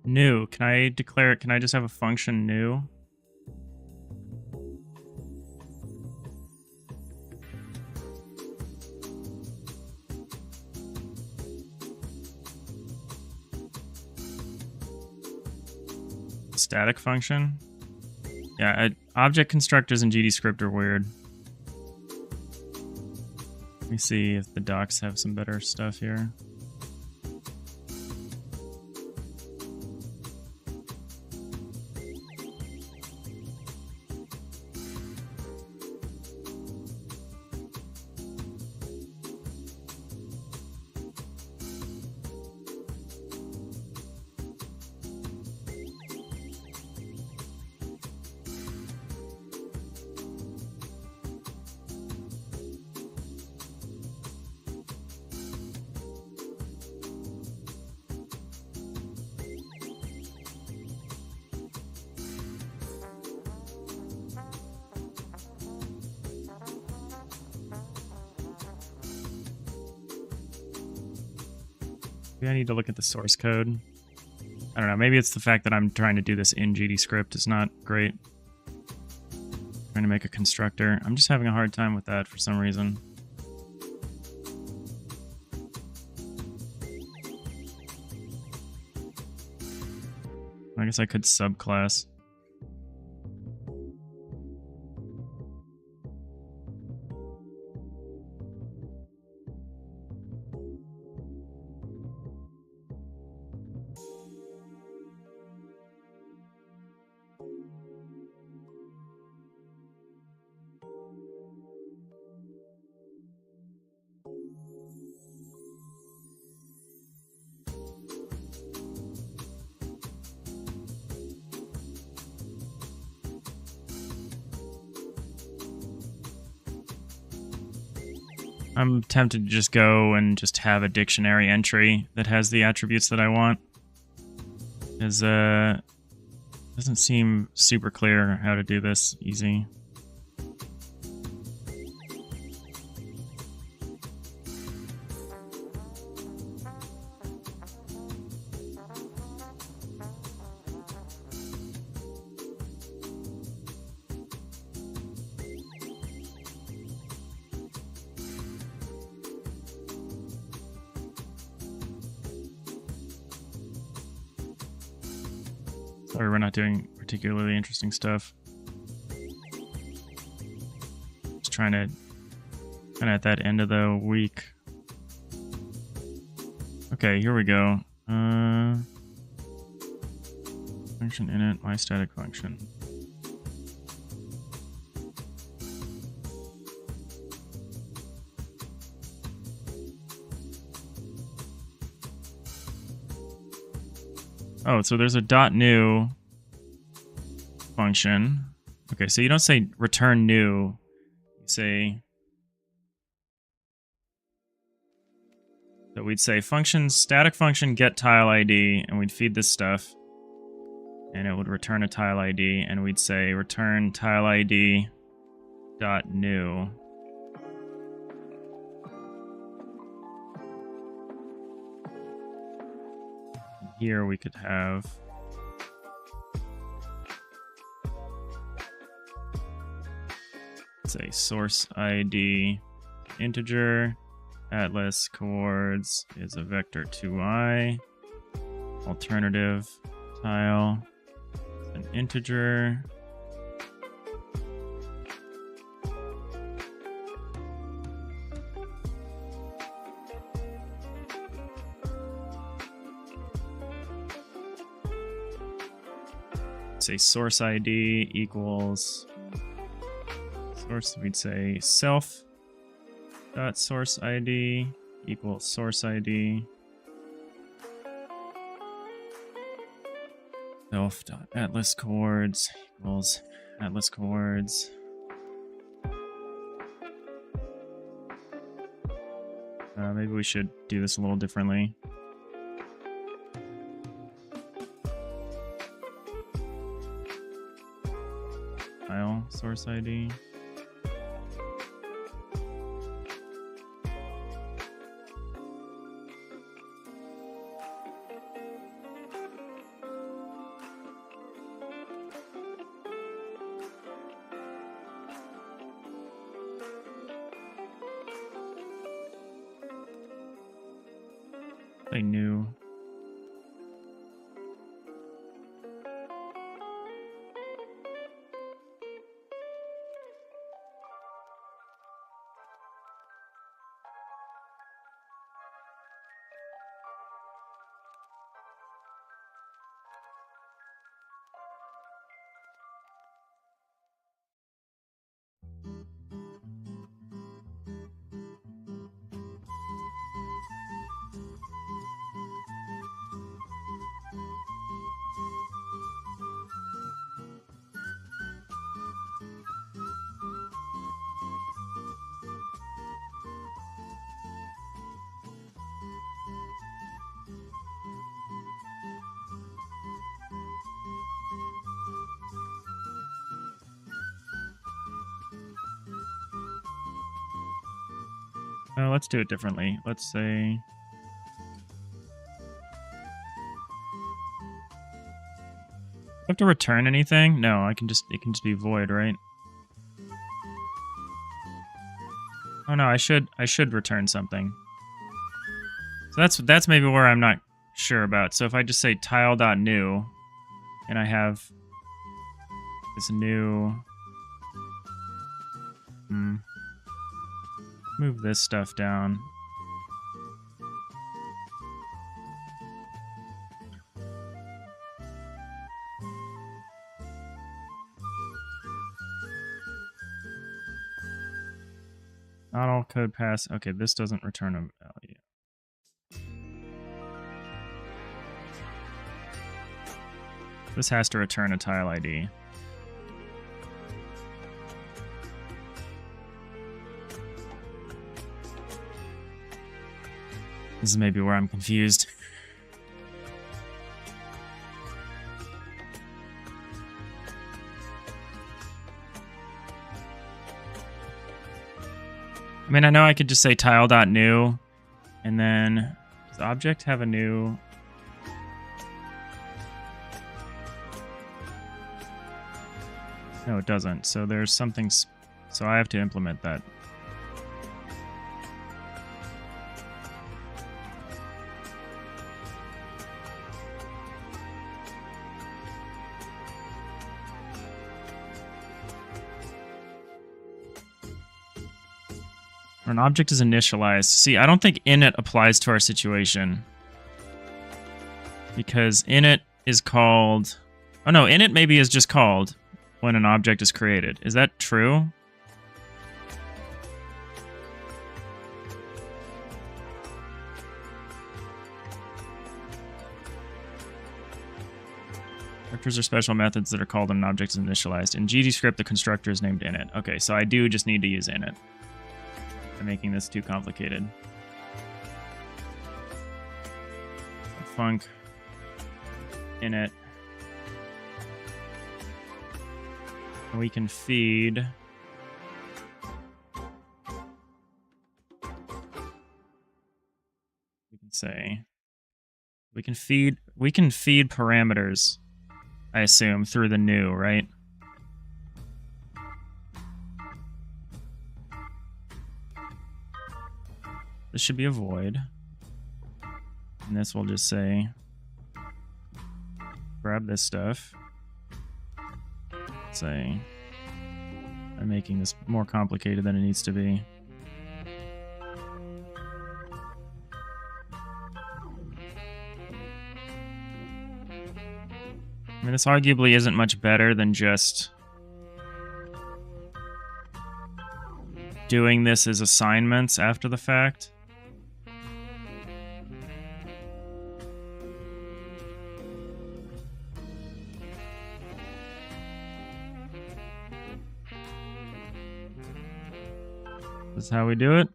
New. Can I declare it? Can I just have a function new? Static function? Yeah, object constructors in GDScript are weird. Let me see if the docs have some better stuff here. Maybe I need to look at the source code. I don't know. Maybe it's the fact that I'm trying to do this in GDScript is not great. Trying to make a constructor. I'm just having a hard time with that for some reason. I guess I could subclass. I'm tempted to just go and just have a dictionary entry that has the attributes that I want. Because, doesn't seem super clear how to do this easy. Sorry, we're not doing particularly interesting stuff. Just trying to kind of at that end of the week. Okay, here we go. Function init, my static function. Oh, so there's a .new function. Okay, so you don't say return new. You say... So we'd say function, static function get tile ID, and we'd feed this stuff. And it would return a tile ID, and we'd say return tile ID dot new. Here we could have say source ID integer, atlas coords is a vector 2i, alternative tile an integer. Say source ID equals source, we'd say self dot source ID equals source ID. Self dot atlas coords equals atlas coords. Maybe we should do this a little differently. File source ID. They knew. Let's do it differently. Let's say... Do I have to return anything? No, it can just be void, right? Oh no, I should return something. So that's maybe where I'm not sure about. So if I just say tile.new and I have this new move this stuff down. Not all code pass. Okay, this doesn't return a value. This has to return a tile ID. This is maybe where I'm confused. I mean, I know I could just say tile.new, and then does object have a new? No, it doesn't. So there's something, so I have to implement that. When an object is initialized. See, I don't think init applies to our situation. Because init is called... Oh no, init maybe is just called when an object is created. Is that true? Constructors are special methods that are called when an object is initialized. In GDScript, the constructor is named init. Okay, so I do just need to use init. I'm making this too complicated. Func init. And we can feed. We can say we can feed parameters, I assume, through the new, right? This should be a void. And this will just say, grab this stuff. Say, I'm making this more complicated than it needs to be. I mean, this arguably isn't much better than just doing this as assignments after the fact. This is how we do it.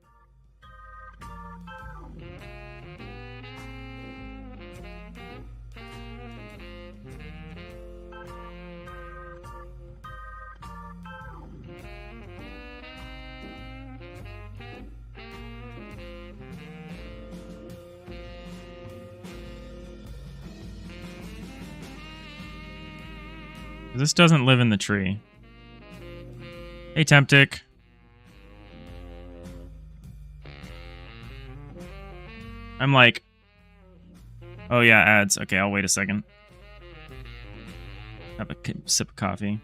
This doesn't live in the tree. Hey, Temptic. I'm like, oh yeah, ads. Okay, I'll wait a second. Have a sip of coffee.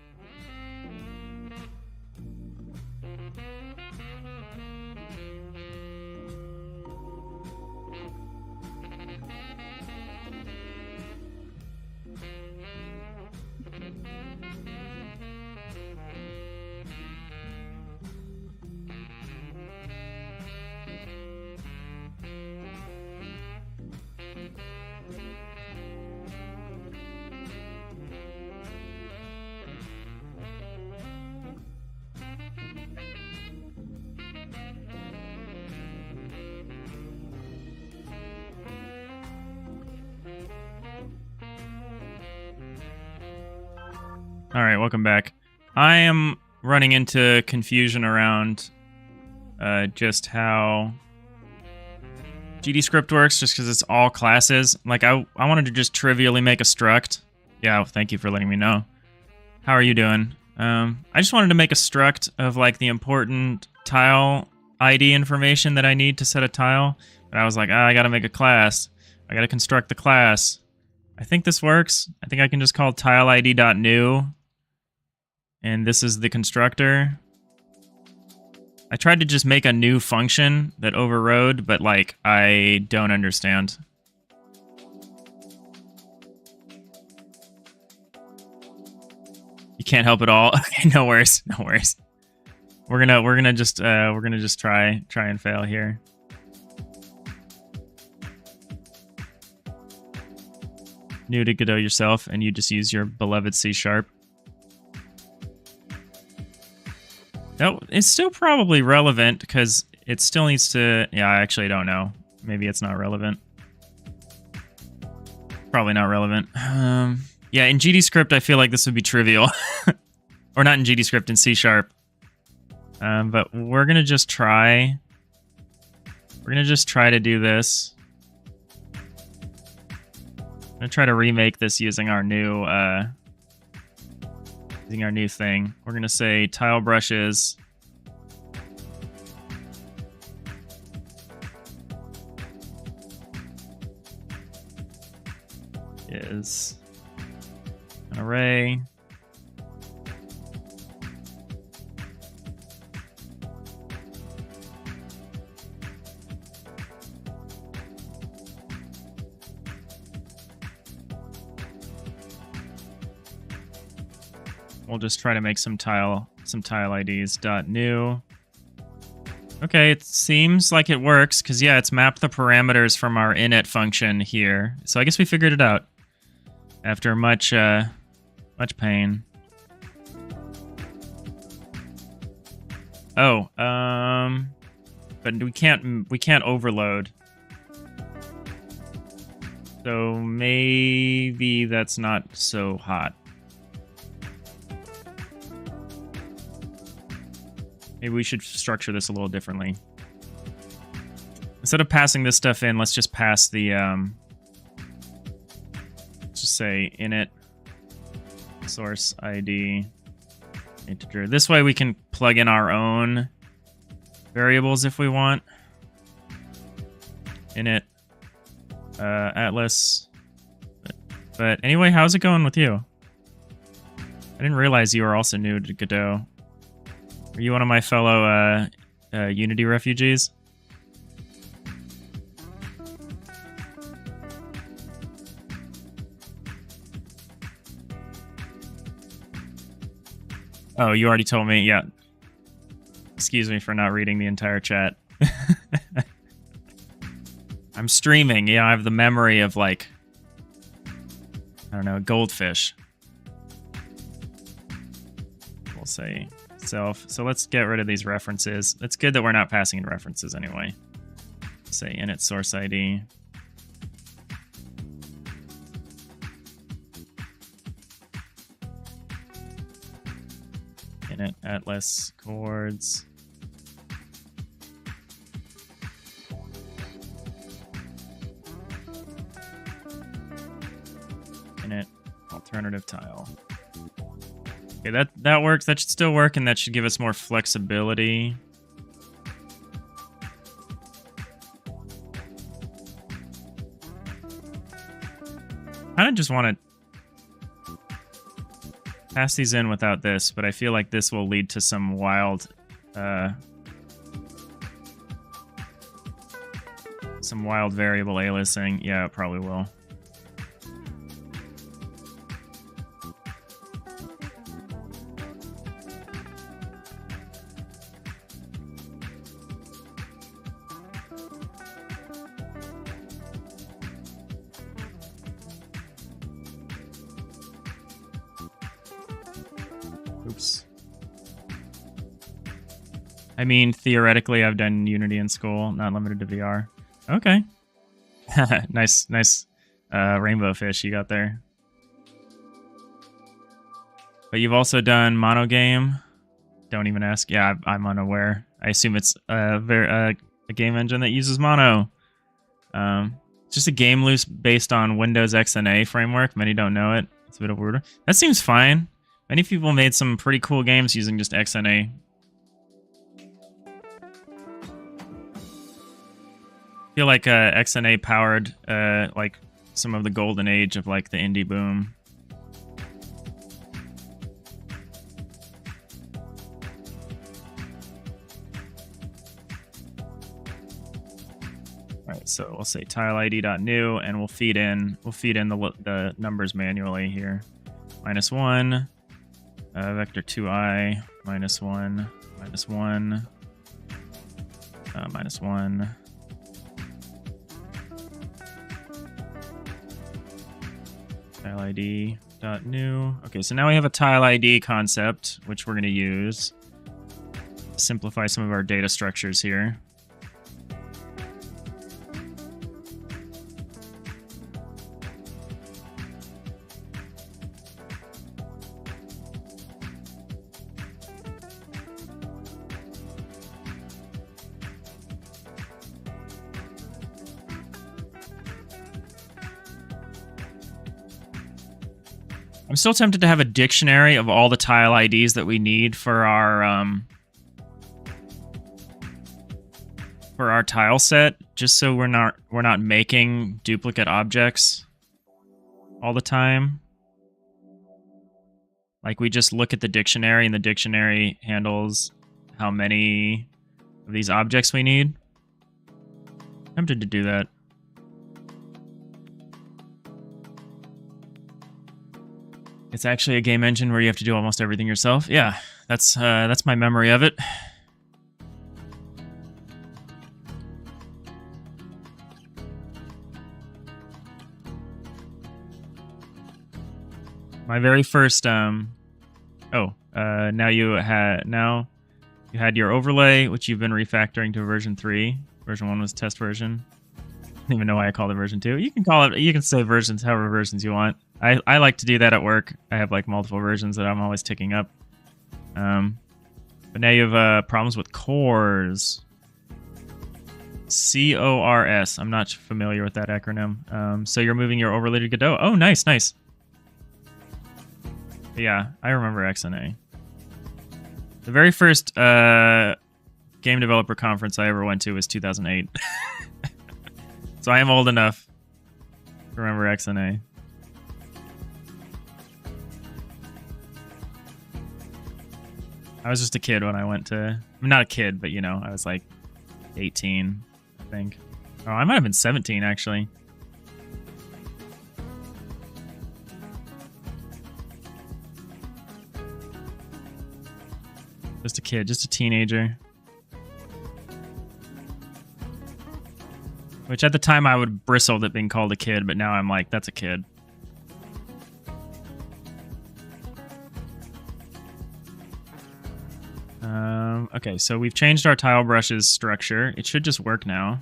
All right, welcome back. I am running into confusion around just how GDScript works, just because it's all classes. Like, I wanted to just trivially make a struct. Yeah, thank you for letting me know. How are you doing? I just wanted to make a struct of, like, the important tile ID information that I need to set a tile. But I was like, I gotta make a class. I gotta construct the class. I think this works. I think I can just call tileid.new. And this is the constructor. I tried to just make a new function that overrode, but like, I don't understand. You can't help at all. Okay, no worries, no worries. We're gonna just try and fail here. New to Godot yourself, and you just use your beloved C#. That it's still probably relevant because it still needs to. Yeah, I actually don't know. maybe it's not relevant. Probably not relevant. Yeah, in GDScript, I feel like this would be trivial. Or not in GDScript, in C#. But we're going to just try. We're going to just try to do this. I'm going to try to remake this using our new thing. We're going to say tile brushes is an array. We'll just try to make some tile IDs .new. Okay, it seems like it works because yeah, it's mapped the parameters from our init function here. So I guess we figured it out after much pain. Oh, but we can't overload. So maybe that's not so hot. Maybe we should structure this a little differently. Instead of passing this stuff in, let's just pass the, let's just say init source ID integer. This way we can plug in our own variables if we want. Init atlas. But anyway, how's it going with you? I didn't realize you were also new to Godot. Are you one of my fellow Unity refugees? Oh, you already told me. Yeah. Excuse me for not reading the entire chat. I'm streaming. Yeah, I have the memory of, like, I don't know, a goldfish. We'll say self. So let's get rid of these references. It's good that we're not passing in references anyway. Say init source ID. Init atlas chords. Init alternative tile. Okay, that works. That should still work, and that should give us more flexibility. I kind of just want to pass these in without this, but I feel like this will lead to some wild variable aliasing. Yeah, it probably will. Oops. I mean, theoretically, I've done Unity in school, not limited to VR. Okay. nice rainbow fish you got there. But you've also done monogame. Don't even ask. Yeah, I'm unaware. I assume it's a game engine that uses mono. It's just a game loop based on Windows XNA framework. Many don't know it. It's a bit of a weird. That seems fine. Many people made some pretty cool games using just XNA. I feel like XNA powered like some of the golden age of like the indie boom. All right, so we'll say tileid.new, and we'll feed in the numbers manually here. -1. Vector 2i, -1, -1, -1. Tile ID.new. Okay, so now we have a tile ID concept, which we're going to use to simplify some of our data structures here. I'm still tempted to have a dictionary of all the tile IDs that we need for our tile set, just so we're not making duplicate objects all the time. Like, we just look at the dictionary, and the dictionary handles how many of these objects we need. I'm tempted to do that. It's actually a game engine where you have to do almost everything yourself. Yeah, that's my memory of it. My very first now you had your overlay, which you've been refactoring to version 3. Version 1 was test version. I don't even know why I called it version 2. You can say versions, however versions you want. I like to do that at work. I have like multiple versions that I'm always ticking up. But now you have problems with cores. CORS. I'm not familiar with that acronym. So you're moving your overlay to Godot. Oh, nice, nice. Yeah, I remember XNA. The very first game developer conference I ever went to was 2008. So I am old enough to remember XNA. I was just a kid when I went to... I'm not a kid, but, you know, I was like 18, I think. Oh, I might have been 17, actually. Just a kid, just a teenager. Which at the time I would bristle at being called a kid, but now I'm like, that's a kid. Okay, so we've changed our tile brushes structure. It should just work now.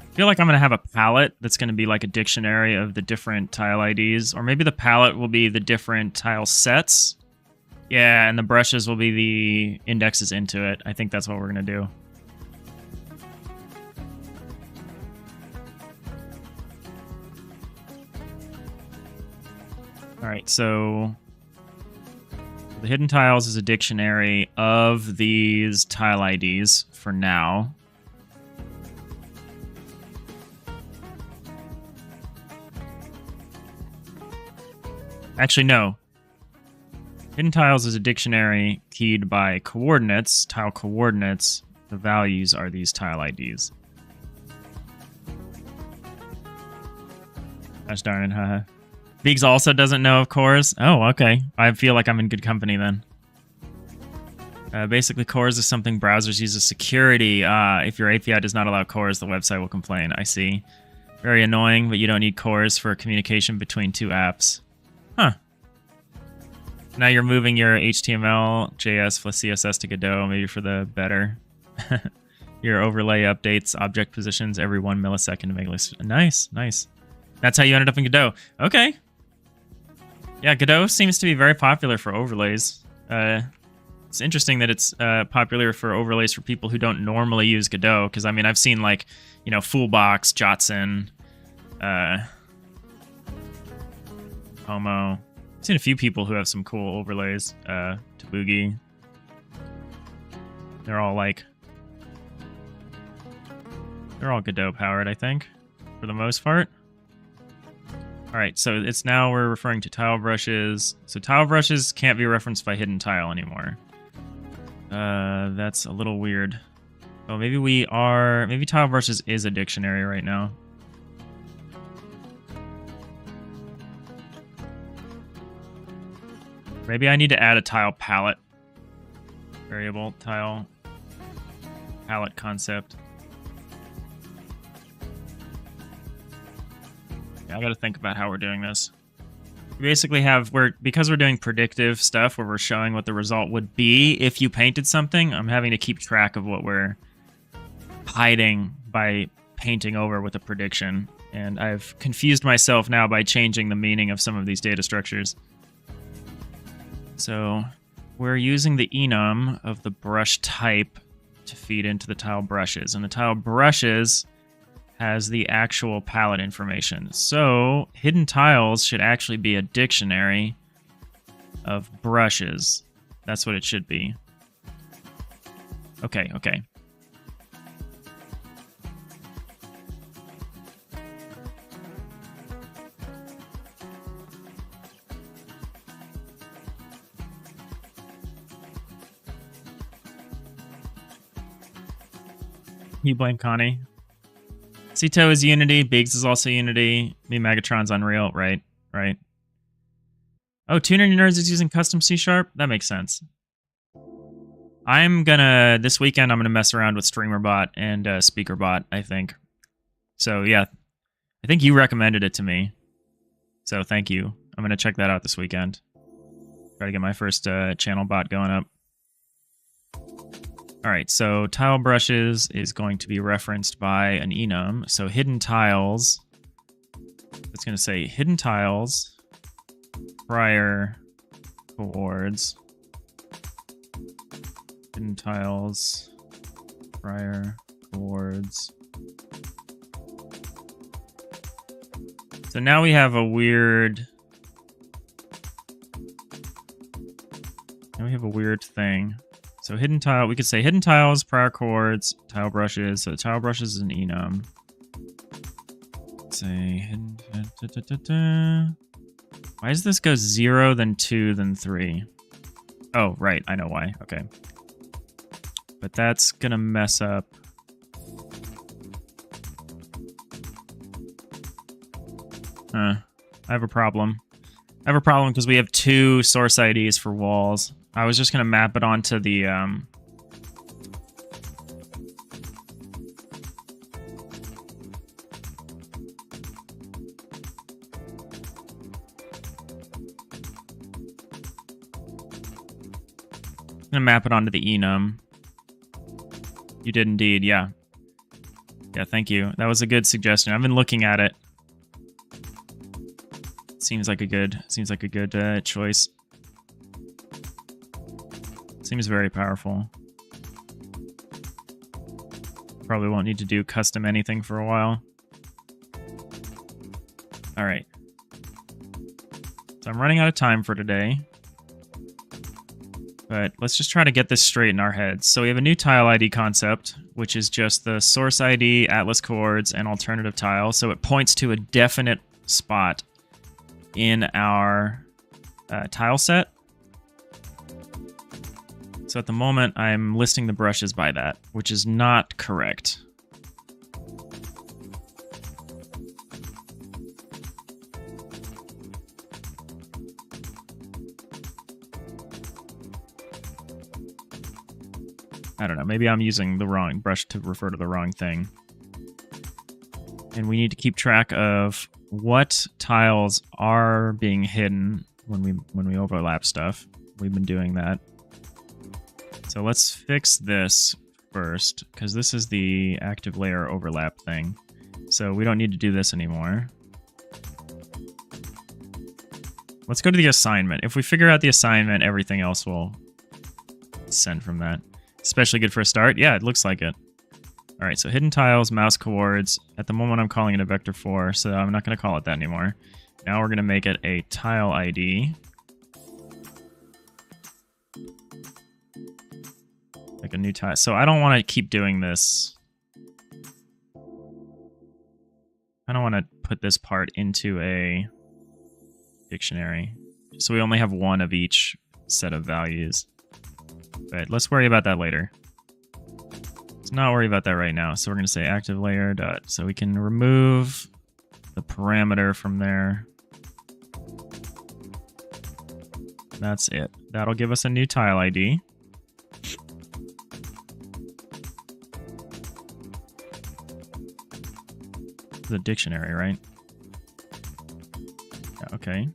I feel like I'm going to have a palette that's going to be like a dictionary of the different tile IDs, or maybe the palette will be the different tile sets. Yeah, and the brushes will be the indexes into it. I think that's what we're going to do. All right, so the hidden tiles is a dictionary of these tile IDs for now. Actually, no. Hidden tiles is a dictionary keyed by coordinates, tile coordinates. The values are these tile IDs. Gosh darn it, haha. Biggs also doesn't know of cores. Oh, okay. I feel like I'm in good company then. Basically, cores is something browsers use as security. If your API does not allow cores, the website will complain. I see. Very annoying, but you don't need cores for communication between two apps. Huh. Now you're moving your HTML, JS, plus CSS to Godot, maybe for the better. Your overlay updates object positions every 1 millisecond to make lists. Nice, nice. That's how you ended up in Godot. Okay. Yeah, Godot seems to be very popular for overlays. It's interesting that it's popular for overlays for people who don't normally use Godot, because, I mean, I've seen, like, you know, Foolbox, Jotson, Homo. I've seen a few people who have some cool overlays. Tabugi. They're all, like... They're all Godot powered, I think, for the most part. Alright, so it's now we're referring to tile brushes. So tile brushes can't be referenced by hidden tile anymore. That's a little weird. Oh, maybe we are... Maybe tile brushes is a dictionary right now. Maybe I need to add a tile palette. Variable tile palette concept. Yeah, I gotta think about how we're doing this. We basically have, because we're doing predictive stuff where we're showing what the result would be if you painted something, I'm having to keep track of what we're hiding by painting over with a prediction. And I've confused myself now by changing the meaning of some of these data structures. So we're using the enum of the brush type to feed into the tile brushes. And the tile brushes has the actual palette information. So hidden tiles should actually be a dictionary of brushes. That's what it should be. Okay, okay. You blame Connie. Cito is Unity. Biggs is also Unity. Me, Megatron's Unreal. Right, right. Oh, Tuner Nerds is using custom C#? That makes sense. This weekend, I'm gonna mess around with StreamerBot and SpeakerBot, I think. So, yeah. I think you recommended it to me. So, thank you. I'm gonna check that out this weekend. Try to get my first channel bot going up. All right, so tile brushes is going to be referenced by an enum. So hidden tiles, it's going to say hidden tiles, prior towards, hidden tiles, prior towards. So now we have a weird, thing. So hidden tile, we could say hidden tiles, prior chords, tile brushes. So tile brushes is an enum. Say hidden. Why does this go 0, then 2, then 3? Oh, right. I know why. Okay. But that's gonna mess up. I have a problem. I have a problem because we have 2 source IDs for walls. I was just going to map it onto the... I'm going to map it onto the enum. You did indeed, yeah. Yeah, thank you. That was a good suggestion. I've been looking at it. Seems like a good choice. Seems very powerful. Probably won't need to do custom anything for a while. All right. So I'm running out of time for today. But let's just try to get this straight in our heads. So we have a new tile ID concept, which is just the source ID, atlas chords, and alternative tile. So it points to a definite spot in our tile set. So at the moment, I'm listing the brushes by that, which is not correct. I don't know, maybe I'm using the wrong brush to refer to the wrong thing. And we need to keep track of what tiles are being hidden when we overlap stuff. We've been doing that. So let's fix this first, because this is the active layer overlap thing. So we don't need to do this anymore. Let's go to the assignment. If we figure out the assignment, everything else will send from that. Especially good for a start. Yeah, it looks like it. All right, so hidden tiles, mouse coords. At the moment, I'm calling it a vector 4, so I'm not going to call it that anymore. Now we're going to make it a tile ID. Like a new tile. So I don't want to keep doing this. I don't want to put this part into a dictionary. So we only have one of each set of values. But let's worry about that later. Let's not worry about that right now. So we're going to say active layer dot. So we can remove the parameter from there. That's it. That'll give us a new tile ID. The dictionary, right? Yeah, okay.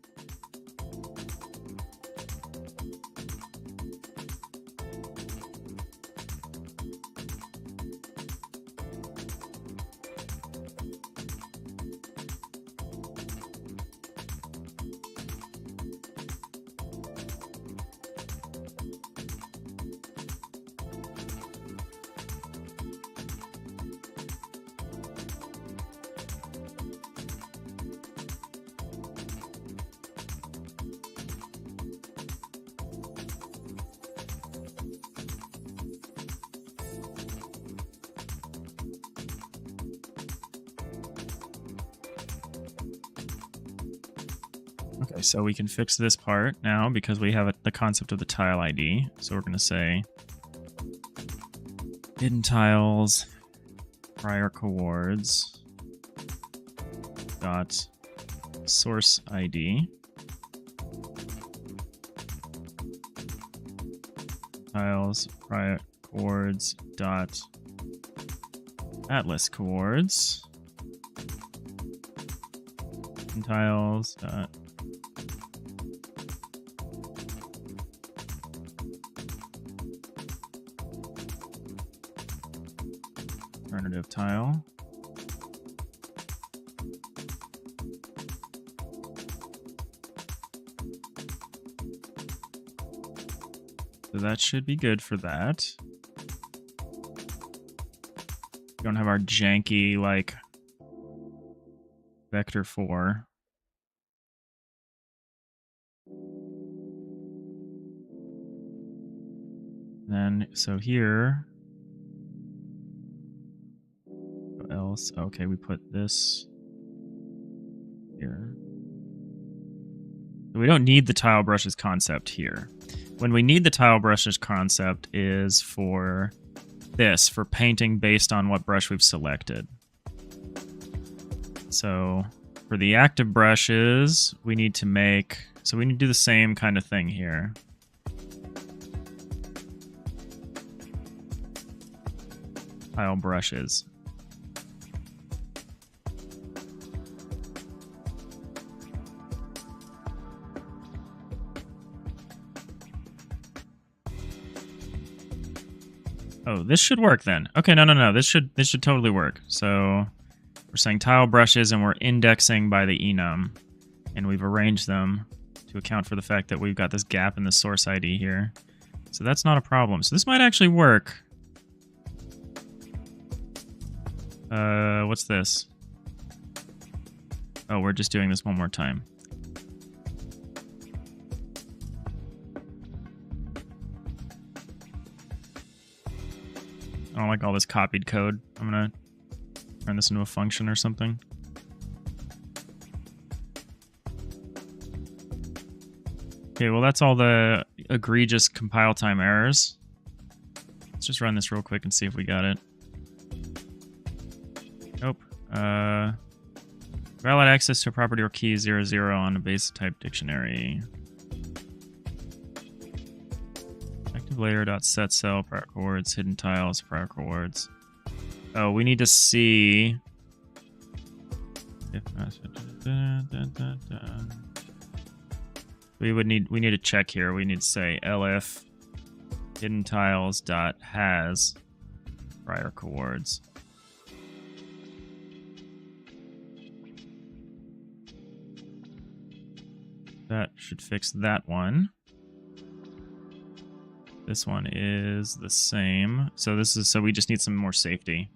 so we can fix this part now because we have the concept of the tile ID. So we're going to say hidden tiles prior coords dot source ID tiles prior coords dot atlas coords tiles dot alternative tile. So that should be good for that. We don't have our janky, like, vector 4. Then, so here, what else? Okay, we put this here. So we don't need the tile brushes concept here. When we need the tile brushes concept is for this, for painting based on what brush we've selected. So for the active brushes, we need to make, so we need to do the same kind of thing here. Tile brushes. Oh, this should work then. Okay, no. This should totally work. So we're saying tile brushes and we're indexing by the enum. And we've arranged them to account for the fact that we've got this gap in the source ID here. So that's not a problem. So this might actually work. What's this? Oh, we're just doing this one more time. I don't like all this copied code. I'm gonna turn this into a function or something. Okay, well that's all the egregious compile time errors. Let's just run this real quick and see if we got it. Nope. Valid access to a property or key 00 on a base type dictionary. Active layer dot set cell prior coords hidden tiles prior coords. Oh, we need to see if we need to check here. We need to say elif hidden tiles dot has prior coords. That should fix that one. This one is the same. So this is, so we just need some more safety.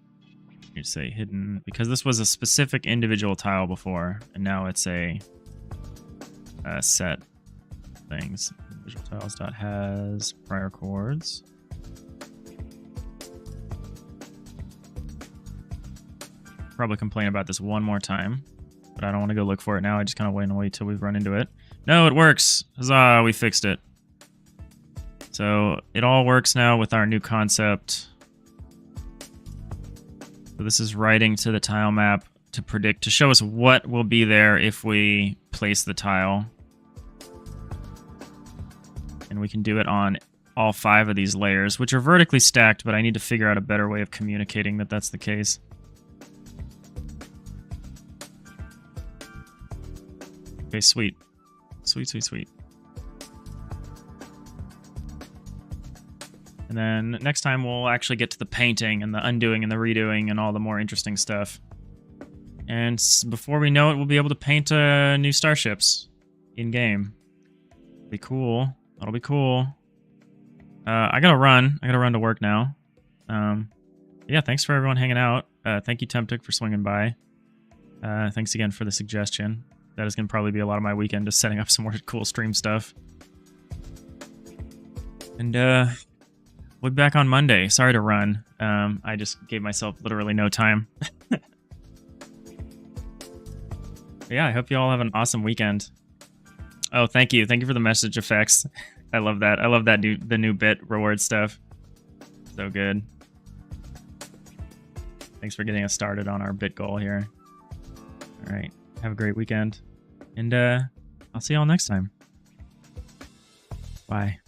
You say hidden, because this was a specific individual tile before, and now it's a set things. Individual tiles dot has prior coords. Probably complain about this one more time, but I don't want to go look for it now. I just kind of wait till we run into it. No, it works. Huzzah, we fixed it. So it all works now with our new concept. So this is writing to the tile map to predict, to show us what will be there if we place the tile. And we can do it on all 5 of these layers, which are vertically stacked, but I need to figure out a better way of communicating that that's the case. Okay, sweet. Sweet. And then next time we'll actually get to the painting and the undoing and the redoing and all the more interesting stuff. And before we know it, we'll be able to paint new starships in-game. Be cool. That'll be cool. I gotta run. to work now. Yeah, thanks for everyone hanging out. Thank you, Temptic, for swinging by. Thanks again for the suggestion. That is going to probably be a lot of my weekend, just setting up some more cool stream stuff. And we'll be back on Monday. Sorry to run. I just gave myself literally no time. Yeah, I hope you all have an awesome weekend. Oh, thank you. Thank you for the message effects. I love that. I love that the new bit reward stuff. So good. Thanks for getting us started on our bit goal here. All right. Have a great weekend. And I'll see y'all next time. Bye.